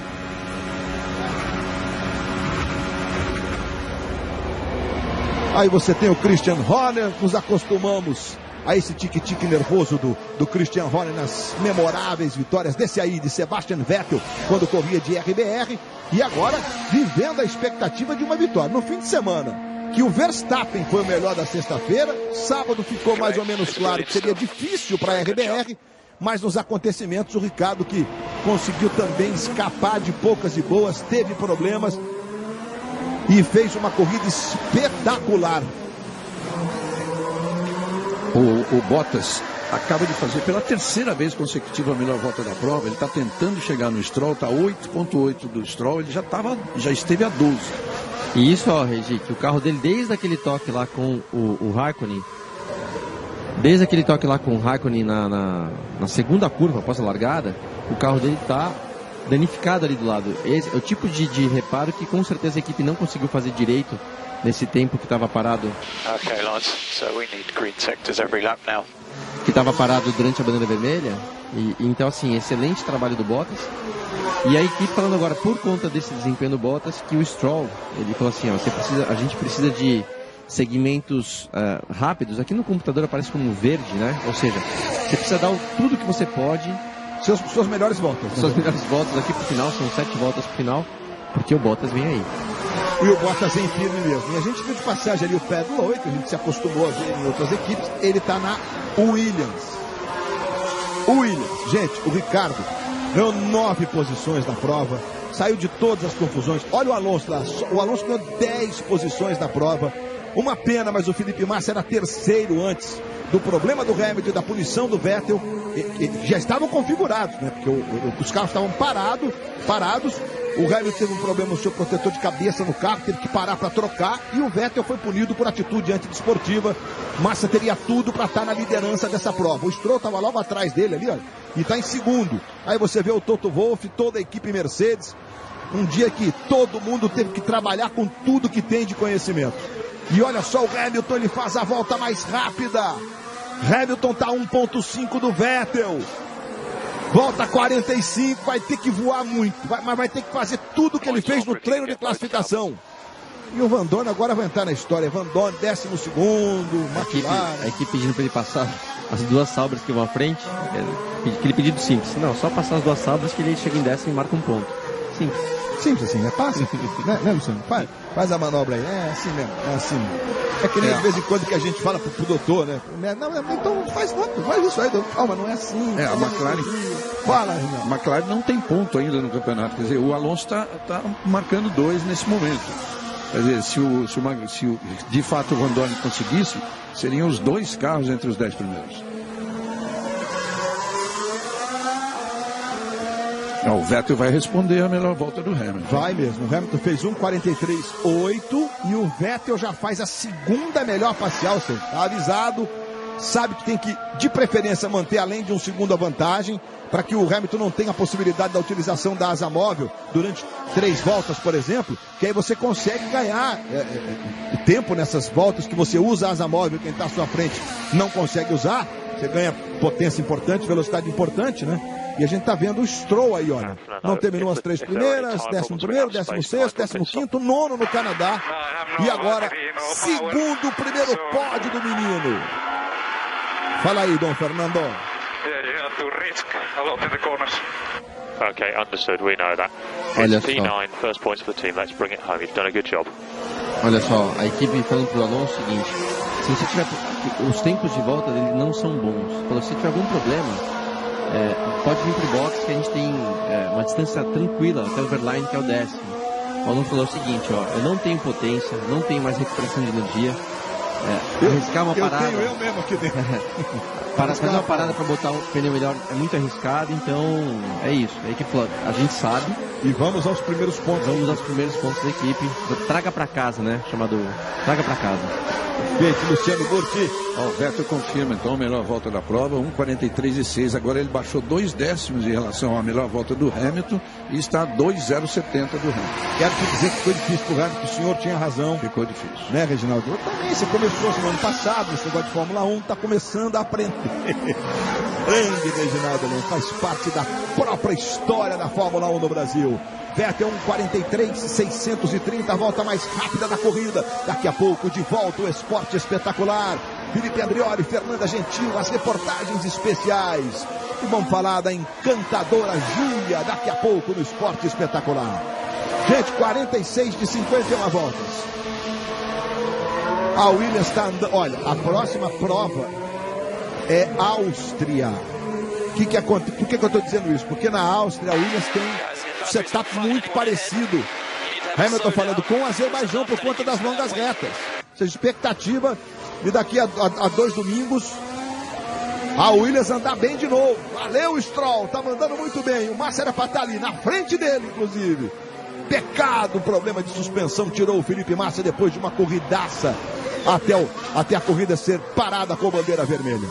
Aí você tem o Christian Horner, nos acostumamos a esse tique-tique nervoso do Christian Horner nas memoráveis vitórias desse aí, de Sebastian Vettel, quando corria de RBR, e agora vivendo a expectativa de uma vitória. No fim de semana, que o Verstappen foi o melhor da sexta-feira, sábado ficou mais ou menos claro que seria difícil para a RBR, mas nos acontecimentos o Ricardo, que conseguiu também escapar de poucas e boas, teve problemas e fez uma corrida espetacular. O Bottas acaba de fazer pela terceira vez consecutiva a melhor volta da prova. Ele está tentando chegar no Stroll, está 8.8 do Stroll, ele já esteve a 12. E isso, ó, Regi, que o carro dele, desde aquele toque lá com o Raikkonen, na segunda curva, após a largada, o carro dele está danificado ali do lado. Esse é o tipo de reparo que com certeza a equipe não conseguiu fazer direito nesse tempo que estava parado. Okay, Lance. So we need green sectors every lap now. Que estava parado durante a bandeira vermelha. E então, assim, excelente trabalho do Bottas. E a equipe falando agora, por conta desse desempenho do Bottas, que o Stroll, ele falou assim, ó, a gente precisa de segmentos rápidos. Aqui no computador aparece como verde, né? Ou seja, você precisa dar tudo que você pode. Suas melhores voltas. Suas melhores voltas aqui pro final, são 7 voltas pro final, porque o Bottas vem aí. E o Bottas vem firme mesmo. E a gente viu de passagem ali o Pat Lowe, que a gente se acostumou a ver em outras equipes, ele tá na Williams. Gente, o Ricardo ganhou 9 posições na prova, saiu de todas as confusões. Olha o Alonso lá, o Alonso ganhou 10 posições na prova. Uma pena, mas o Felipe Massa era terceiro antes do problema do Hamilton e da punição do Vettel. Já estavam configurados, né? Porque os carros estavam parados. O Hamilton teve um problema no seu protetor de cabeça no carro, teve que parar para trocar, e o Vettel foi punido por atitude antidesportiva. Massa teria tudo para estar na liderança dessa prova. O Stroll estava logo atrás dele ali, ó, e está em segundo. Aí você vê o Toto Wolff, toda a equipe Mercedes. Um dia que todo mundo teve que trabalhar com tudo que tem de conhecimento. E olha só, o Hamilton, ele faz a volta mais rápida. Hamilton tá 1.5 do Vettel. Volta 45, vai ter que voar muito, mas vai ter que fazer tudo que ele fez no treino de classificação. E o Van Dorn agora vai entrar na história. Van Dorn, 12º, McLaren. A equipe pedindo para ele passar as duas Saubers que vão à frente. Aquele pedido simples. Não, só passar as duas Saubers que ele chega em 10º e marca um ponto. Simples assim, é fácil. né, Luciano? Faz a manobra aí. É assim mesmo, é assim mesmo. É que nem de vez em quando que a gente fala pro doutor, né? Não, então faz isso aí, doutor. Calma, não é assim. A McLaren. Fala, a McLaren não tem ponto ainda no campeonato. Quer dizer, o Alonso tá marcando 2 nesse momento. Quer dizer, se de fato o Van Dorn conseguisse, seriam os 2 carros entre os 10 primeiros. Não, o Vettel vai responder a melhor volta do Hamilton. Vai mesmo. O Hamilton fez 1:43.8 e o Vettel já faz a segunda melhor parcial, senhor. Tá avisado, sabe que tem que, de preferência, manter além de 1 segundo a vantagem, para que o Hamilton não tenha a possibilidade da utilização da asa móvel durante 3 voltas, por exemplo, que aí você consegue ganhar tempo nessas voltas que você usa a asa móvel, quem está à sua frente não consegue usar, você ganha potência importante, velocidade importante, né? E a gente tá vendo o Stroll aí, olha. Não terminou as 3 primeiras, 11º, 16º, 15º, 9º no Canadá. E agora, segundo primeiro pódio do menino. Fala aí, Dom Fernando. Okay, understood. We know that. Olha P9, first points for the team. Let's bring it home. You've done a good job. Olha só, a equipe falando pro Alonso o seguinte: se você tiver, os tempos de volta dele não são bons. Falou, se tiver algum problema, pode vir pro box que a gente tem uma distância tranquila até o overline, que é o 10º. O Alonso falou o seguinte, ó, eu não tenho potência, não tenho mais recuperação de energia. Arriscar uma parada. Eu mesmo aqui dentro. Para fazer uma parada para botar um pneu melhor é muito arriscado, então é isso. A equipe falou, a gente sabe, E vamos aos primeiros pontos. Vamos aos primeiros pontos da equipe. Traga pra casa, né? Chamado Traga pra casa. Feito, Luciano Burti. O Vettel confirma, então, a melhor volta da prova, 1:43.6. Agora ele baixou 2 décimos em relação à melhor volta do Hamilton e está a 2:070 do Hamilton. Quero te dizer que ficou difícil pro Hamilton, o senhor tinha razão. Ficou difícil. Né, Reginaldo? Eu também, você começou no ano passado, esse negócio de Fórmula 1, tá começando a aprender. Grande Reginaldo Leme, faz parte da própria história da Fórmula 1 no Brasil. Vettel 1:43.630, a volta mais rápida da corrida. Daqui a pouco, de volta, o esporte espetacular. Felipe Andrioli, Fernanda Gentil, as reportagens especiais. E vamos falar da encantadora Júlia, daqui a pouco, no esporte espetacular. Gente, 46 de 51 voltas. A Williams está andando. Olha, a próxima prova é Áustria. Por que eu estou dizendo isso? Porque na Áustria a Williams tem um setup muito parecido. Hamilton falando com o Azerbaijão por conta das longas retas. Ou seja, expectativa de daqui a 2 domingos a Williams andar bem de novo. Valeu, Stroll, tá mandando muito bem. O Massa era para estar ali, na frente dele, inclusive. Pecado, o problema de suspensão tirou o Felipe Massa depois de uma corridaça até a corrida ser parada com bandeira vermelha.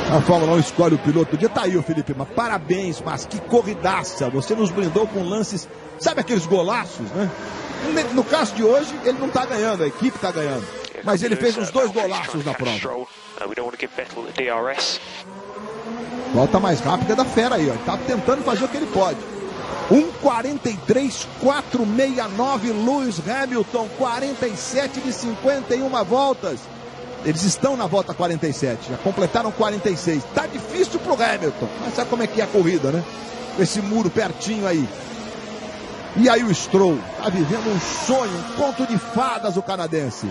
A Fórmula 1 escolhe o piloto do dia. Tá aí o Felipe Massa. Parabéns, mas que corridaça. Você nos brindou com lances, sabe aqueles golaços, né? No caso de hoje, ele não tá ganhando, a equipe tá ganhando. Mas ele fez uns 2 golaços na prova. Volta mais rápida da fera aí, ó. Tá tentando fazer o que ele pode. 1:43.469, Lewis Hamilton, 47 de 51 voltas. Eles estão na volta 47, já completaram 46. Tá difícil pro Hamilton, mas sabe como é que é a corrida, né? Esse muro pertinho aí. E aí o Stroll, tá vivendo um sonho, um conto de fadas o canadense.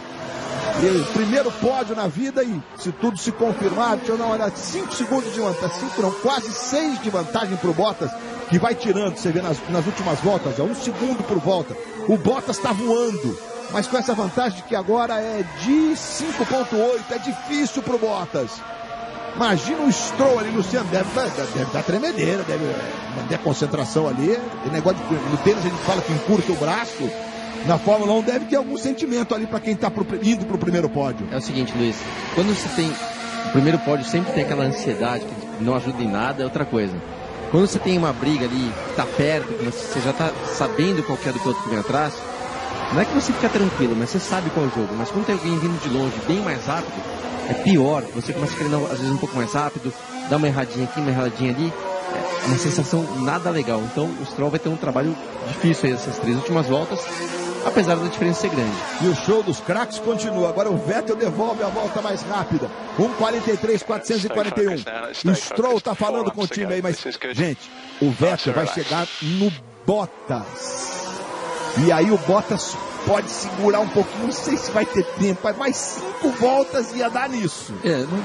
E o primeiro pódio na vida e se tudo se confirmar, deixa eu dar uma olhada, 5 segundos de vantagem, 5 não, quase 6 de vantagem pro Bottas, que vai tirando, você vê nas últimas voltas, 1 segundo por volta. O Bottas tá voando, mas com essa vantagem que agora é de 5.8, é difícil pro Bottas. Imagina o Stroll ali, Luciano, deve dar tremedeira, deve ter concentração ali. O negócio no tênis a gente fala que encurta o braço. Na Fórmula 1 deve ter algum sentimento ali para quem está indo pro primeiro pódio. É o seguinte, Luiz, quando você tem o primeiro pódio, sempre tem aquela ansiedade que não ajuda em nada, é outra coisa. Quando você tem uma briga ali, tá perto, você já tá sabendo qual que é do piloto que vem atrás, não é que você fica tranquilo, mas você sabe qual é o jogo. Mas quando tem alguém vindo de longe, bem mais rápido, é pior. Você começa a querer, às vezes, um pouco mais rápido, dá uma erradinha aqui, uma erradinha ali. É uma sensação nada legal. Então o Stroll vai ter um trabalho difícil aí essas 3 últimas voltas, apesar da diferença ser grande. E o show dos craques continua. Agora o Vettel devolve a volta mais rápida. 1:43.441. O Stroll tá falando com o time aí, mas, gente, o Vettel vai chegar no Bottas. E aí o Bottas pode segurar um pouquinho, não sei se vai ter tempo, mas mais 5 voltas ia dar nisso.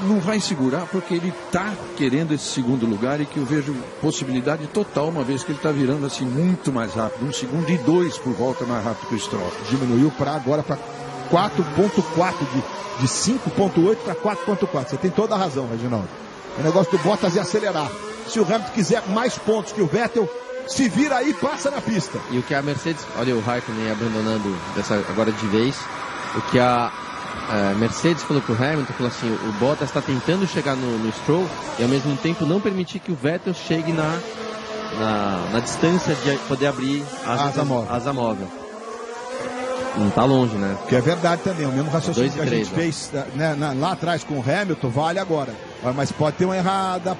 Não vai segurar porque ele tá querendo esse segundo lugar e que eu vejo possibilidade total, uma vez que ele tá virando assim muito mais rápido, 1 segundo e 2 por volta mais rápido que o Stroll. Diminuiu agora para 4.4, de 5.8 para 4.4. Você tem toda a razão, Reginaldo. O negócio do Bottas é acelerar. Se o Hamilton quiser mais pontos que o Vettel, se vira aí, passa na pista. E o que a Mercedes, olha o Raikkonen abandonando agora de vez, o que a Mercedes falou pro Hamilton, falou assim, o Bottas está tentando chegar no Stroll e ao mesmo tempo não permitir que o Vettel chegue na distância de poder abrir a asa móvel. Não tá longe, né? Que é verdade também, o mesmo raciocínio que a gente fez lá atrás com o Hamilton, vale agora. Mas pode ter uma errada,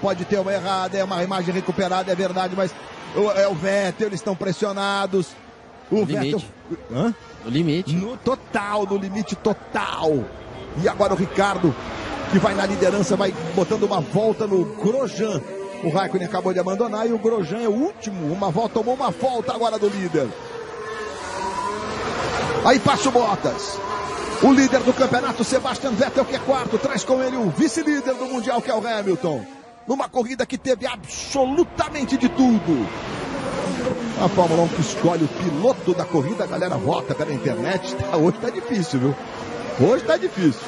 é uma imagem recuperada, é verdade, mas é o Vettel, eles estão pressionados. O Vettel... No limite. No limite total. E agora o Ricardo, que vai na liderança, vai botando uma volta no Grosjean. O Raikkonen acabou de abandonar e o Grosjean é o último. Tomou uma volta agora do líder. Aí passa o Bottas. O líder do campeonato, Sebastian Vettel, que é 4, traz com ele o vice-líder do Mundial, que é o Hamilton. Numa corrida que teve absolutamente de tudo. A Fórmula 1 que escolhe o piloto da corrida, a galera vota pela internet. Hoje tá difícil, viu? Hoje tá difícil.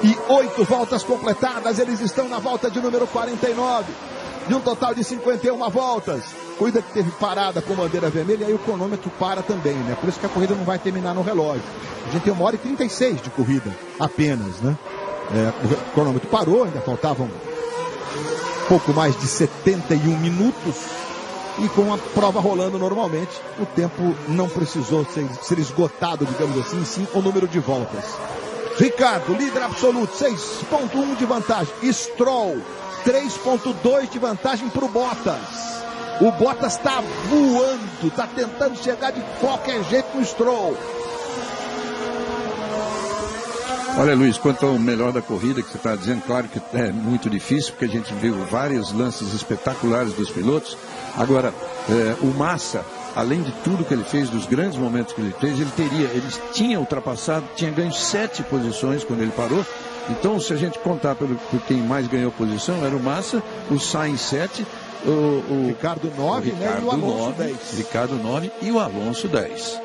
48 voltas completadas. Eles estão na volta de número 49, de um total de 51 voltas. Corrida que teve parada com bandeira vermelha, e aí o cronômetro para também, né? Por isso que a corrida não vai terminar no relógio. A gente tem 1h36 de corrida apenas, né? O cronômetro parou, ainda faltavam pouco mais de 71 minutos. E com a prova rolando normalmente, o tempo não precisou ser esgotado, digamos assim, sim o número de voltas. Ricardo, líder absoluto, 6.1 de vantagem. Stroll, 3.2 de vantagem para o Bottas. O Bottas está voando, está tentando chegar de qualquer jeito no Stroll. Olha, Luiz, quanto ao melhor da corrida que você está dizendo, claro que é muito difícil, porque a gente viu vários lances espetaculares dos pilotos. Agora, o Massa, além de tudo que ele fez, dos grandes momentos que ele fez, ele tinha ultrapassado, tinha ganho 7 posições quando ele parou. Então, se a gente contar por quem mais ganhou posição, era o Massa, o Sainz 7, o Ricardo 9, né? E o Alonso 10. Ricardo 9 e o Alonso 10.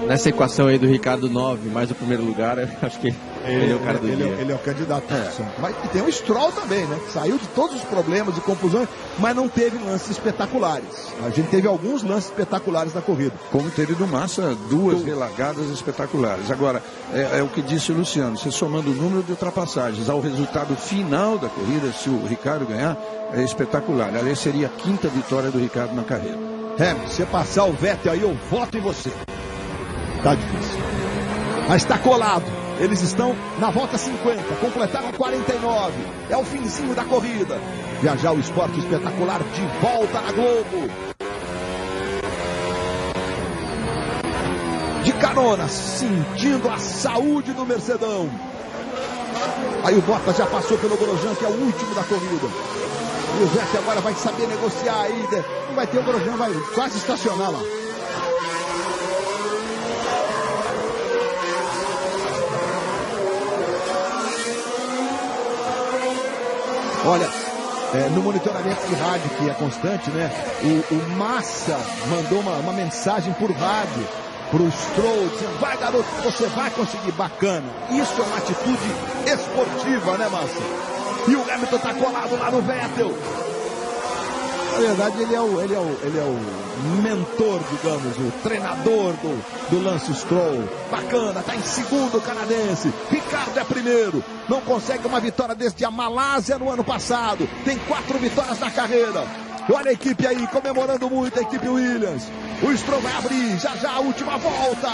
Nessa equação aí do Ricardo 9 mais o primeiro lugar, eu acho que ele é o cara do dia. Ele é o candidato. Mas e tem o Stroll também, né? Que saiu de todos os problemas e confusões, mas não teve lances espetaculares. A gente teve alguns lances espetaculares na corrida. Como teve do Massa, 2 relargadas espetaculares. Agora, é o que disse o Luciano, você somando o número de ultrapassagens ao resultado final da corrida, se o Ricardo ganhar, é espetacular. Aliás, seria a 5ª vitória do Ricardo na carreira. Se você passar o Vettel aí, eu voto em você. Tá difícil. Mas tá colado. Eles estão na volta 50. Completaram 49. É o finzinho da corrida. Viajar o esporte espetacular de volta na Globo. De carona, sentindo a saúde do Mercedão. Aí o Bottas já passou pelo Grosjean, que é o último da corrida. E o Vettel agora vai saber negociar aí. Não vai ter o Grosjean, vai quase estacionar lá. Olha, no monitoramento de rádio, que é constante, né? O Massa mandou uma mensagem por rádio pro Stroll, dizendo: vai, garoto, você vai conseguir. Bacana. Isso é uma atitude esportiva, né, Massa? E o Hamilton tá colado lá no Vettel. Na verdade, ele é o mentor, digamos, o treinador do Lance Stroll. Bacana, tá em segundo o canadense. Ricardo é primeiro. Não consegue uma vitória desde a Malásia no ano passado. Tem 4 vitórias na carreira. Olha a equipe aí, comemorando muito, a equipe Williams. O Stroll vai abrir, já a última volta.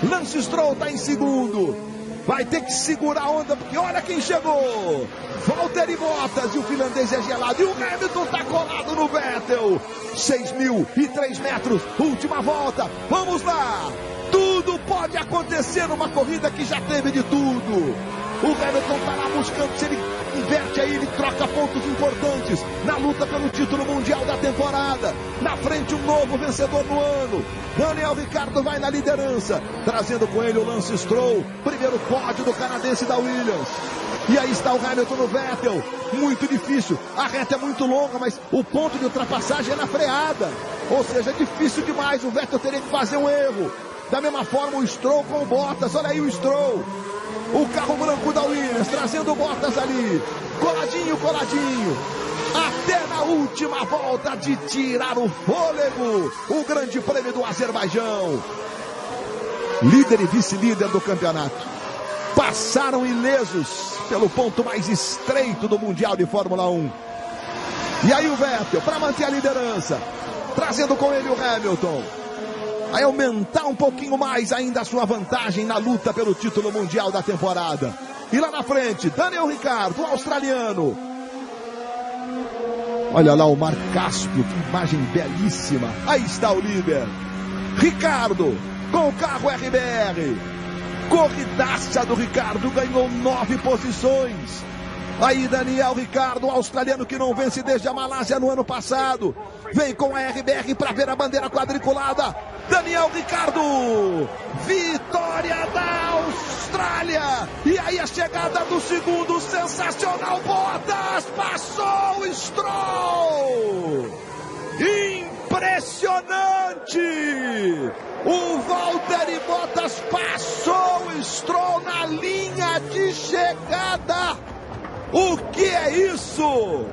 Lance Stroll tá em segundo. Vai ter que segurar a onda, porque olha quem chegou. Valtteri Bottas, e o finlandês é gelado. E o Hamilton tá colado no Vettel. 6.003 metros, última volta. Vamos lá. Tudo pode acontecer numa corrida que já teve de tudo. O Hamilton tá lá buscando, se ele inverte aí, ele troca pontos importantes na luta pelo título mundial da temporada. Na frente, um novo vencedor no ano. Daniel Ricciardo vai na liderança, trazendo com ele o Lance Stroll, primeiro pódio do canadense da Williams. E aí está o Hamilton no Vettel, muito difícil, a reta é muito longa, mas o ponto de ultrapassagem é na freada, ou seja, é difícil demais, o Vettel teria que fazer um erro. Da mesma forma o Stroll com o Bottas, olha aí o Stroll, o carro branco da Williams, trazendo o Bottas ali, coladinho, até na última volta de tirar o fôlego, o grande prêmio do Azerbaijão. Líder e vice-líder do campeonato passaram ilesos pelo ponto mais estreito do Mundial de Fórmula 1. E aí o Vettel, para manter a liderança, trazendo com ele o Hamilton, a aumentar um pouquinho mais ainda a sua vantagem na luta pelo título mundial da temporada. E lá na frente, Daniel Ricciardo, o australiano. Olha lá o Mar Cáspio, que imagem belíssima. Aí está o líder, Ricciardo, com o carro RBR. Corridaça do Ricciardo, ganhou 9 posições. Aí Daniel Ricciardo, o australiano que não vence desde a Malásia no ano passado, vem com a RBR para ver a bandeira quadriculada. Daniel Ricciardo, vitória da Austrália. E aí a chegada do segundo, sensacional. Bottas passou o Stroll. Impressionante. O Valtteri Bottas passou o Stroll na linha de chegada. O que é isso?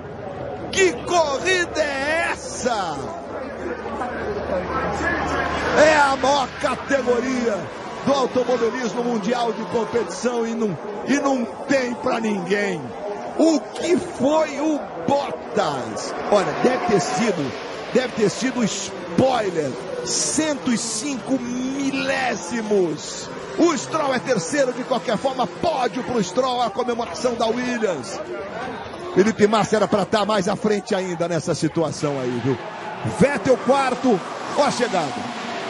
Que corrida é essa? É a maior categoria do automobilismo mundial de competição e não tem pra ninguém. O que foi o Bottas? Olha, deve ter sido spoiler. 105 milésimos. O Stroll é terceiro de qualquer forma. Pódio pro Stroll, a comemoração da Williams. Felipe Massa era para estar mais à frente ainda nessa situação aí, viu? Vettel quarto. Olha a chegada.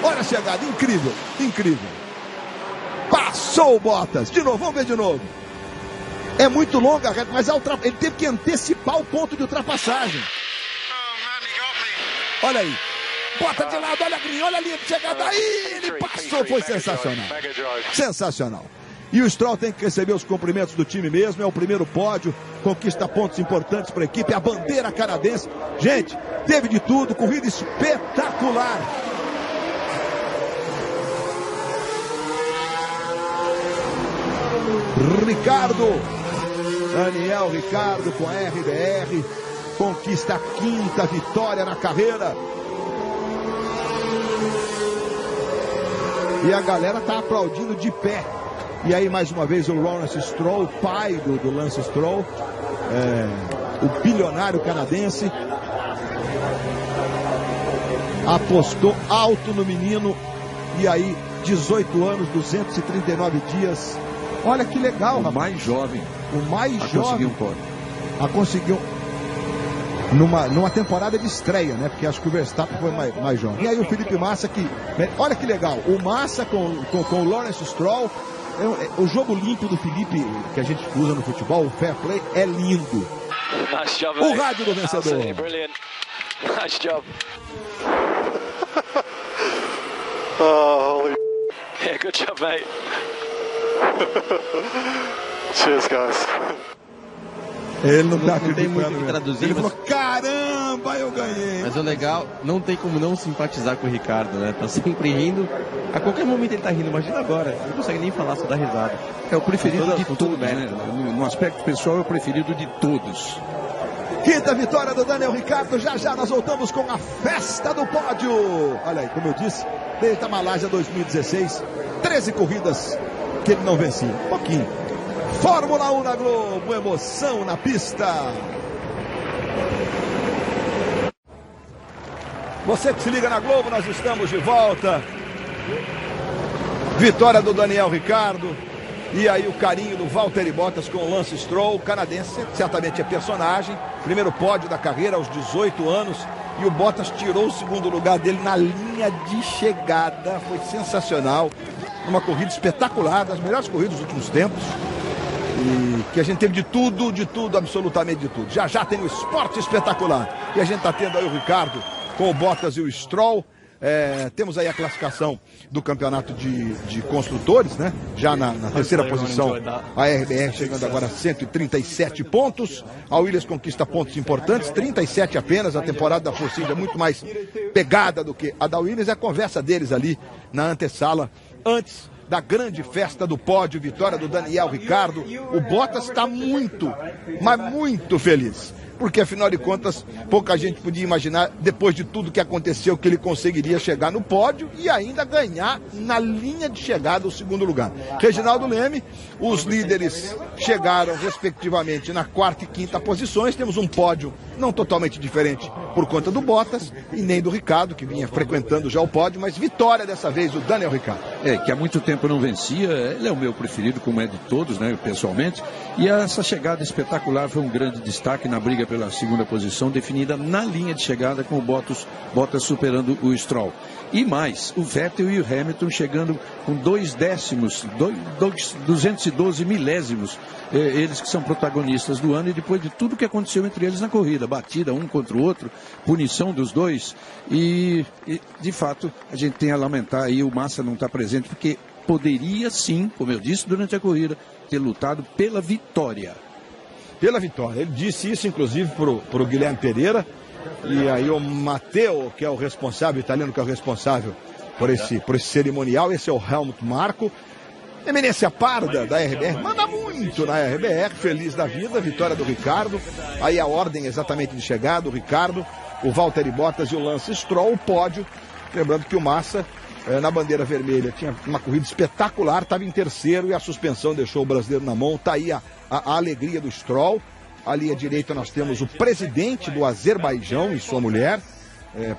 Olha a chegada. Incrível. Incrível. Passou o Bottas. De novo, vamos ver de novo. É muito longa a reta, mas ele teve que antecipar o ponto de ultrapassagem. Olha aí. Bota de lado, olha a green, olha a linha de chegada. Aí ele passou, foi sensacional. Sensacional. E o Stroll tem que receber os cumprimentos do time mesmo. É o primeiro pódio, conquista pontos importantes para a equipe. A bandeira canadense. Gente, teve de tudo, corrida espetacular. Daniel Ricciardo com a RBR conquista a 5ª vitória na carreira. E a galera tá aplaudindo de pé. E aí mais uma vez o Lawrence Stroll, pai do Lance Stroll, o bilionário canadense, apostou alto no menino. E aí 18 anos, 239 dias. Olha que legal, rapaz. Mais jovem. O mais jovem. Conseguiu um pódio. Conseguiu numa temporada de estreia, né? Porque acho que o Verstappen foi mais jovem. E aí o Felipe Massa olha que legal. O Massa com o Lawrence Stroll. O jogo limpo do Felipe que a gente usa no futebol, o fair play, é lindo. Nice job, o rádio do vencedor. Brilliant. Nice job. Oh, holy. Yeah, good job, mate. Cheers, guys. Ele não tem muito o que traduzir. Ele falou, caramba, eu ganhei. Mas o legal, não tem como não simpatizar com o Ricardo, né? Tá sempre rindo. A qualquer momento ele tá rindo, imagina agora. Ele não consegue nem falar, só dá risada. É o preferido de todos, né? No aspecto pessoal, é o preferido de todos. 5ª vitória do Daniel Ricciardo. Já nós voltamos com a festa do pódio. Olha aí, como eu disse, desde a Malásia 2016, 13 corridas que ele não vencia. Um pouquinho. Fórmula 1 na Globo, emoção na pista. Você que se liga na Globo, nós estamos de volta. Vitória do Daniel Ricciardo. E aí o carinho do Valtteri Bottas com o Lance Stroll, canadense, certamente é personagem. Primeiro pódio da carreira aos 18 anos. E o Bottas tirou o segundo lugar dele na linha de chegada. Foi sensacional. Uma corrida espetacular, das melhores corridas dos últimos tempos. E que a gente teve de tudo, absolutamente de tudo. Já tem o esporte espetacular. E a gente está tendo aí o Ricardo com o Bottas e o Stroll. Temos aí a classificação do campeonato de construtores, né? Já na terceira posição, a RBR chegando agora a 137 pontos. A Williams conquista pontos importantes, 37 apenas. A temporada da Force India é muito mais pegada do que a da Williams. É a conversa deles ali na antessala, antes da grande festa do pódio, vitória do Daniel Ricciardo. O Bottas está muito, mas muito feliz. Porque, afinal de contas, pouca gente podia imaginar, depois de tudo que aconteceu, que ele conseguiria chegar no pódio e ainda ganhar na linha de chegada o segundo lugar. Reginaldo Leme, os líderes chegaram, respectivamente, na 4ª e 5ª posições. Temos um pódio não totalmente diferente por conta do Bottas e nem do Ricardo, que vinha frequentando já o pódio, mas vitória dessa vez, o Daniel Ricciardo. Que há muito tempo não vencia, ele é o meu preferido, como é de todos, né, pessoalmente, e essa chegada espetacular foi um grande destaque na briga pela segunda posição, definida na linha de chegada com o Bottas superando o Stroll. E mais, o Vettel e o Hamilton chegando com 212 milésimos, eles que são protagonistas do ano, e depois de tudo que aconteceu entre eles na corrida, batida um contra o outro, punição dos dois, e de fato a gente tem a lamentar aí o Massa não estar presente, porque poderia sim, como eu disse durante a corrida, ter lutado pela vitória. Pela vitória, ele disse isso inclusive pro Guilherme Pereira. E aí o Matteo, que é o responsável, o italiano que é o responsável por esse cerimonial. Esse é o Helmut Marko. Eminência Parda da RBR, manda muito na RBR, feliz da vida, vitória do Ricardo. Aí a ordem exatamente de chegada, o Ricardo, o Valtteri Bottas e o Lance Stroll, o pódio. Lembrando que o Massa, na bandeira vermelha, tinha uma corrida espetacular, estava em terceiro e a suspensão deixou o brasileiro na mão. Está aí a alegria do Stroll. Ali à direita nós temos o presidente do Azerbaijão e sua mulher,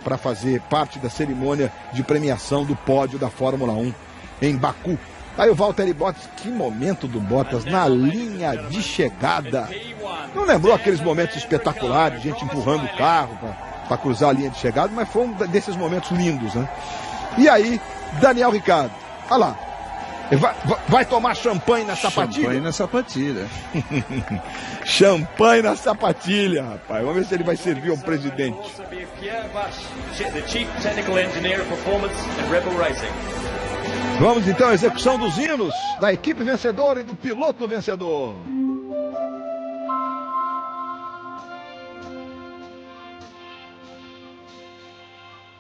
para fazer parte da cerimônia de premiação do pódio da Fórmula 1 em Baku. Aí o Valtteri Bottas, que momento do Bottas na linha de chegada. Não lembrou aqueles momentos espetaculares, gente empurrando o carro para cruzar a linha de chegada, mas foi um desses momentos lindos, né? E aí, Daniel Ricciardo, olha lá, vai tomar champanhe na sapatilha? Champanhe na sapatilha. Champanhe na sapatilha, rapaz. Vamos ver se ele vai servir ao presidente. Vamos então à execução dos hinos da equipe vencedora e do piloto vencedor.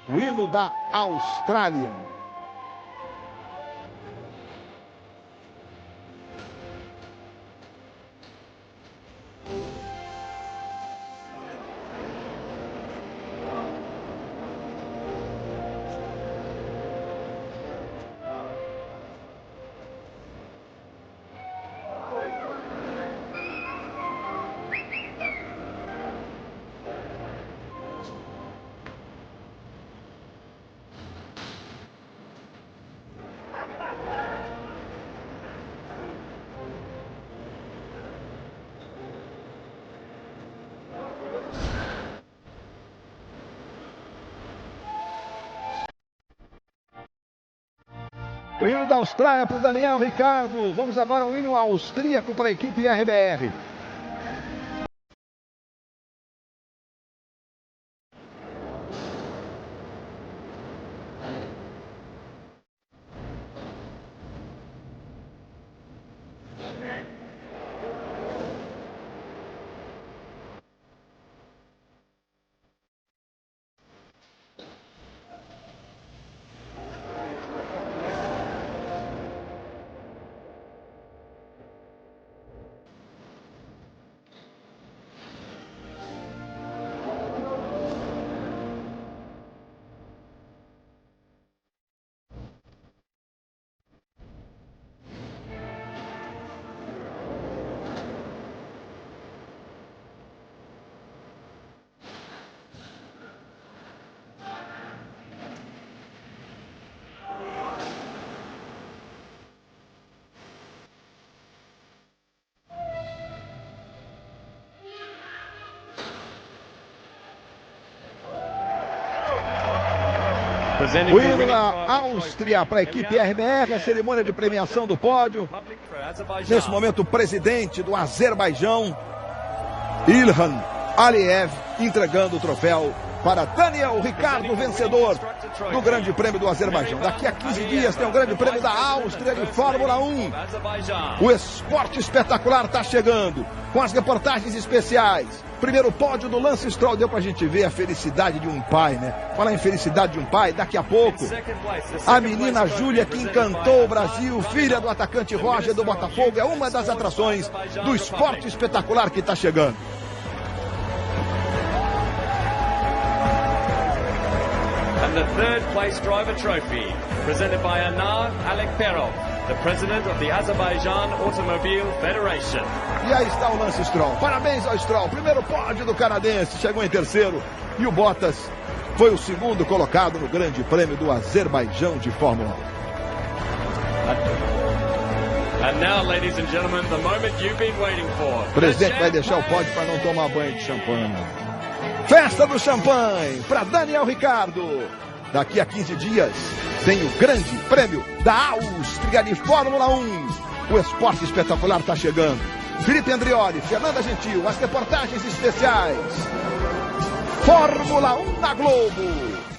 O hino da Austrália. O hino da Austrália para o Daniel Ricciardo. Vamos agora ao hino austríaco para a equipe RBR. O hino da Áustria para a equipe RBR, a cerimônia de premiação do pódio. Nesse momento, o presidente do Azerbaijão, Ilham Aliyev, entregando o troféu para Daniel Ricciardo, vencedor do Grande Prêmio do Azerbaijão. Daqui a 15 dias tem o Grande Prêmio da Áustria de Fórmula 1. O esporte espetacular está chegando, com as reportagens especiais. Primeiro pódio do Lance Stroll, deu pra gente ver a felicidade de um pai, né? Falar em felicidade de um pai, daqui a pouco, a menina Júlia, que encantou o Brasil, filha do atacante Roger do Botafogo, é uma das atrações do esporte espetacular que está chegando. And the third place driver trophy, presented by Anar Alekperov, the president of the Azerbaijan Automobile Federation. E aí está o Lance Stroll. Parabéns ao Stroll. Primeiro pódio do canadense, chegou em terceiro. E o Bottas foi o segundo colocado no Grande Prêmio do Azerbaijão de Fórmula 1. And now, ladies and gentlemen, the moment you've been waiting for. O presidente vai deixar o pódio para não tomar banho de champanhe. Festa do champanhe para Daniel Ricciardo. Daqui a 15 dias tem o Grande Prêmio da Áustria de Fórmula 1. O esporte espetacular está chegando. Felipe Andrioli, Fernanda Gentil, as reportagens especiais. Fórmula 1 na Globo.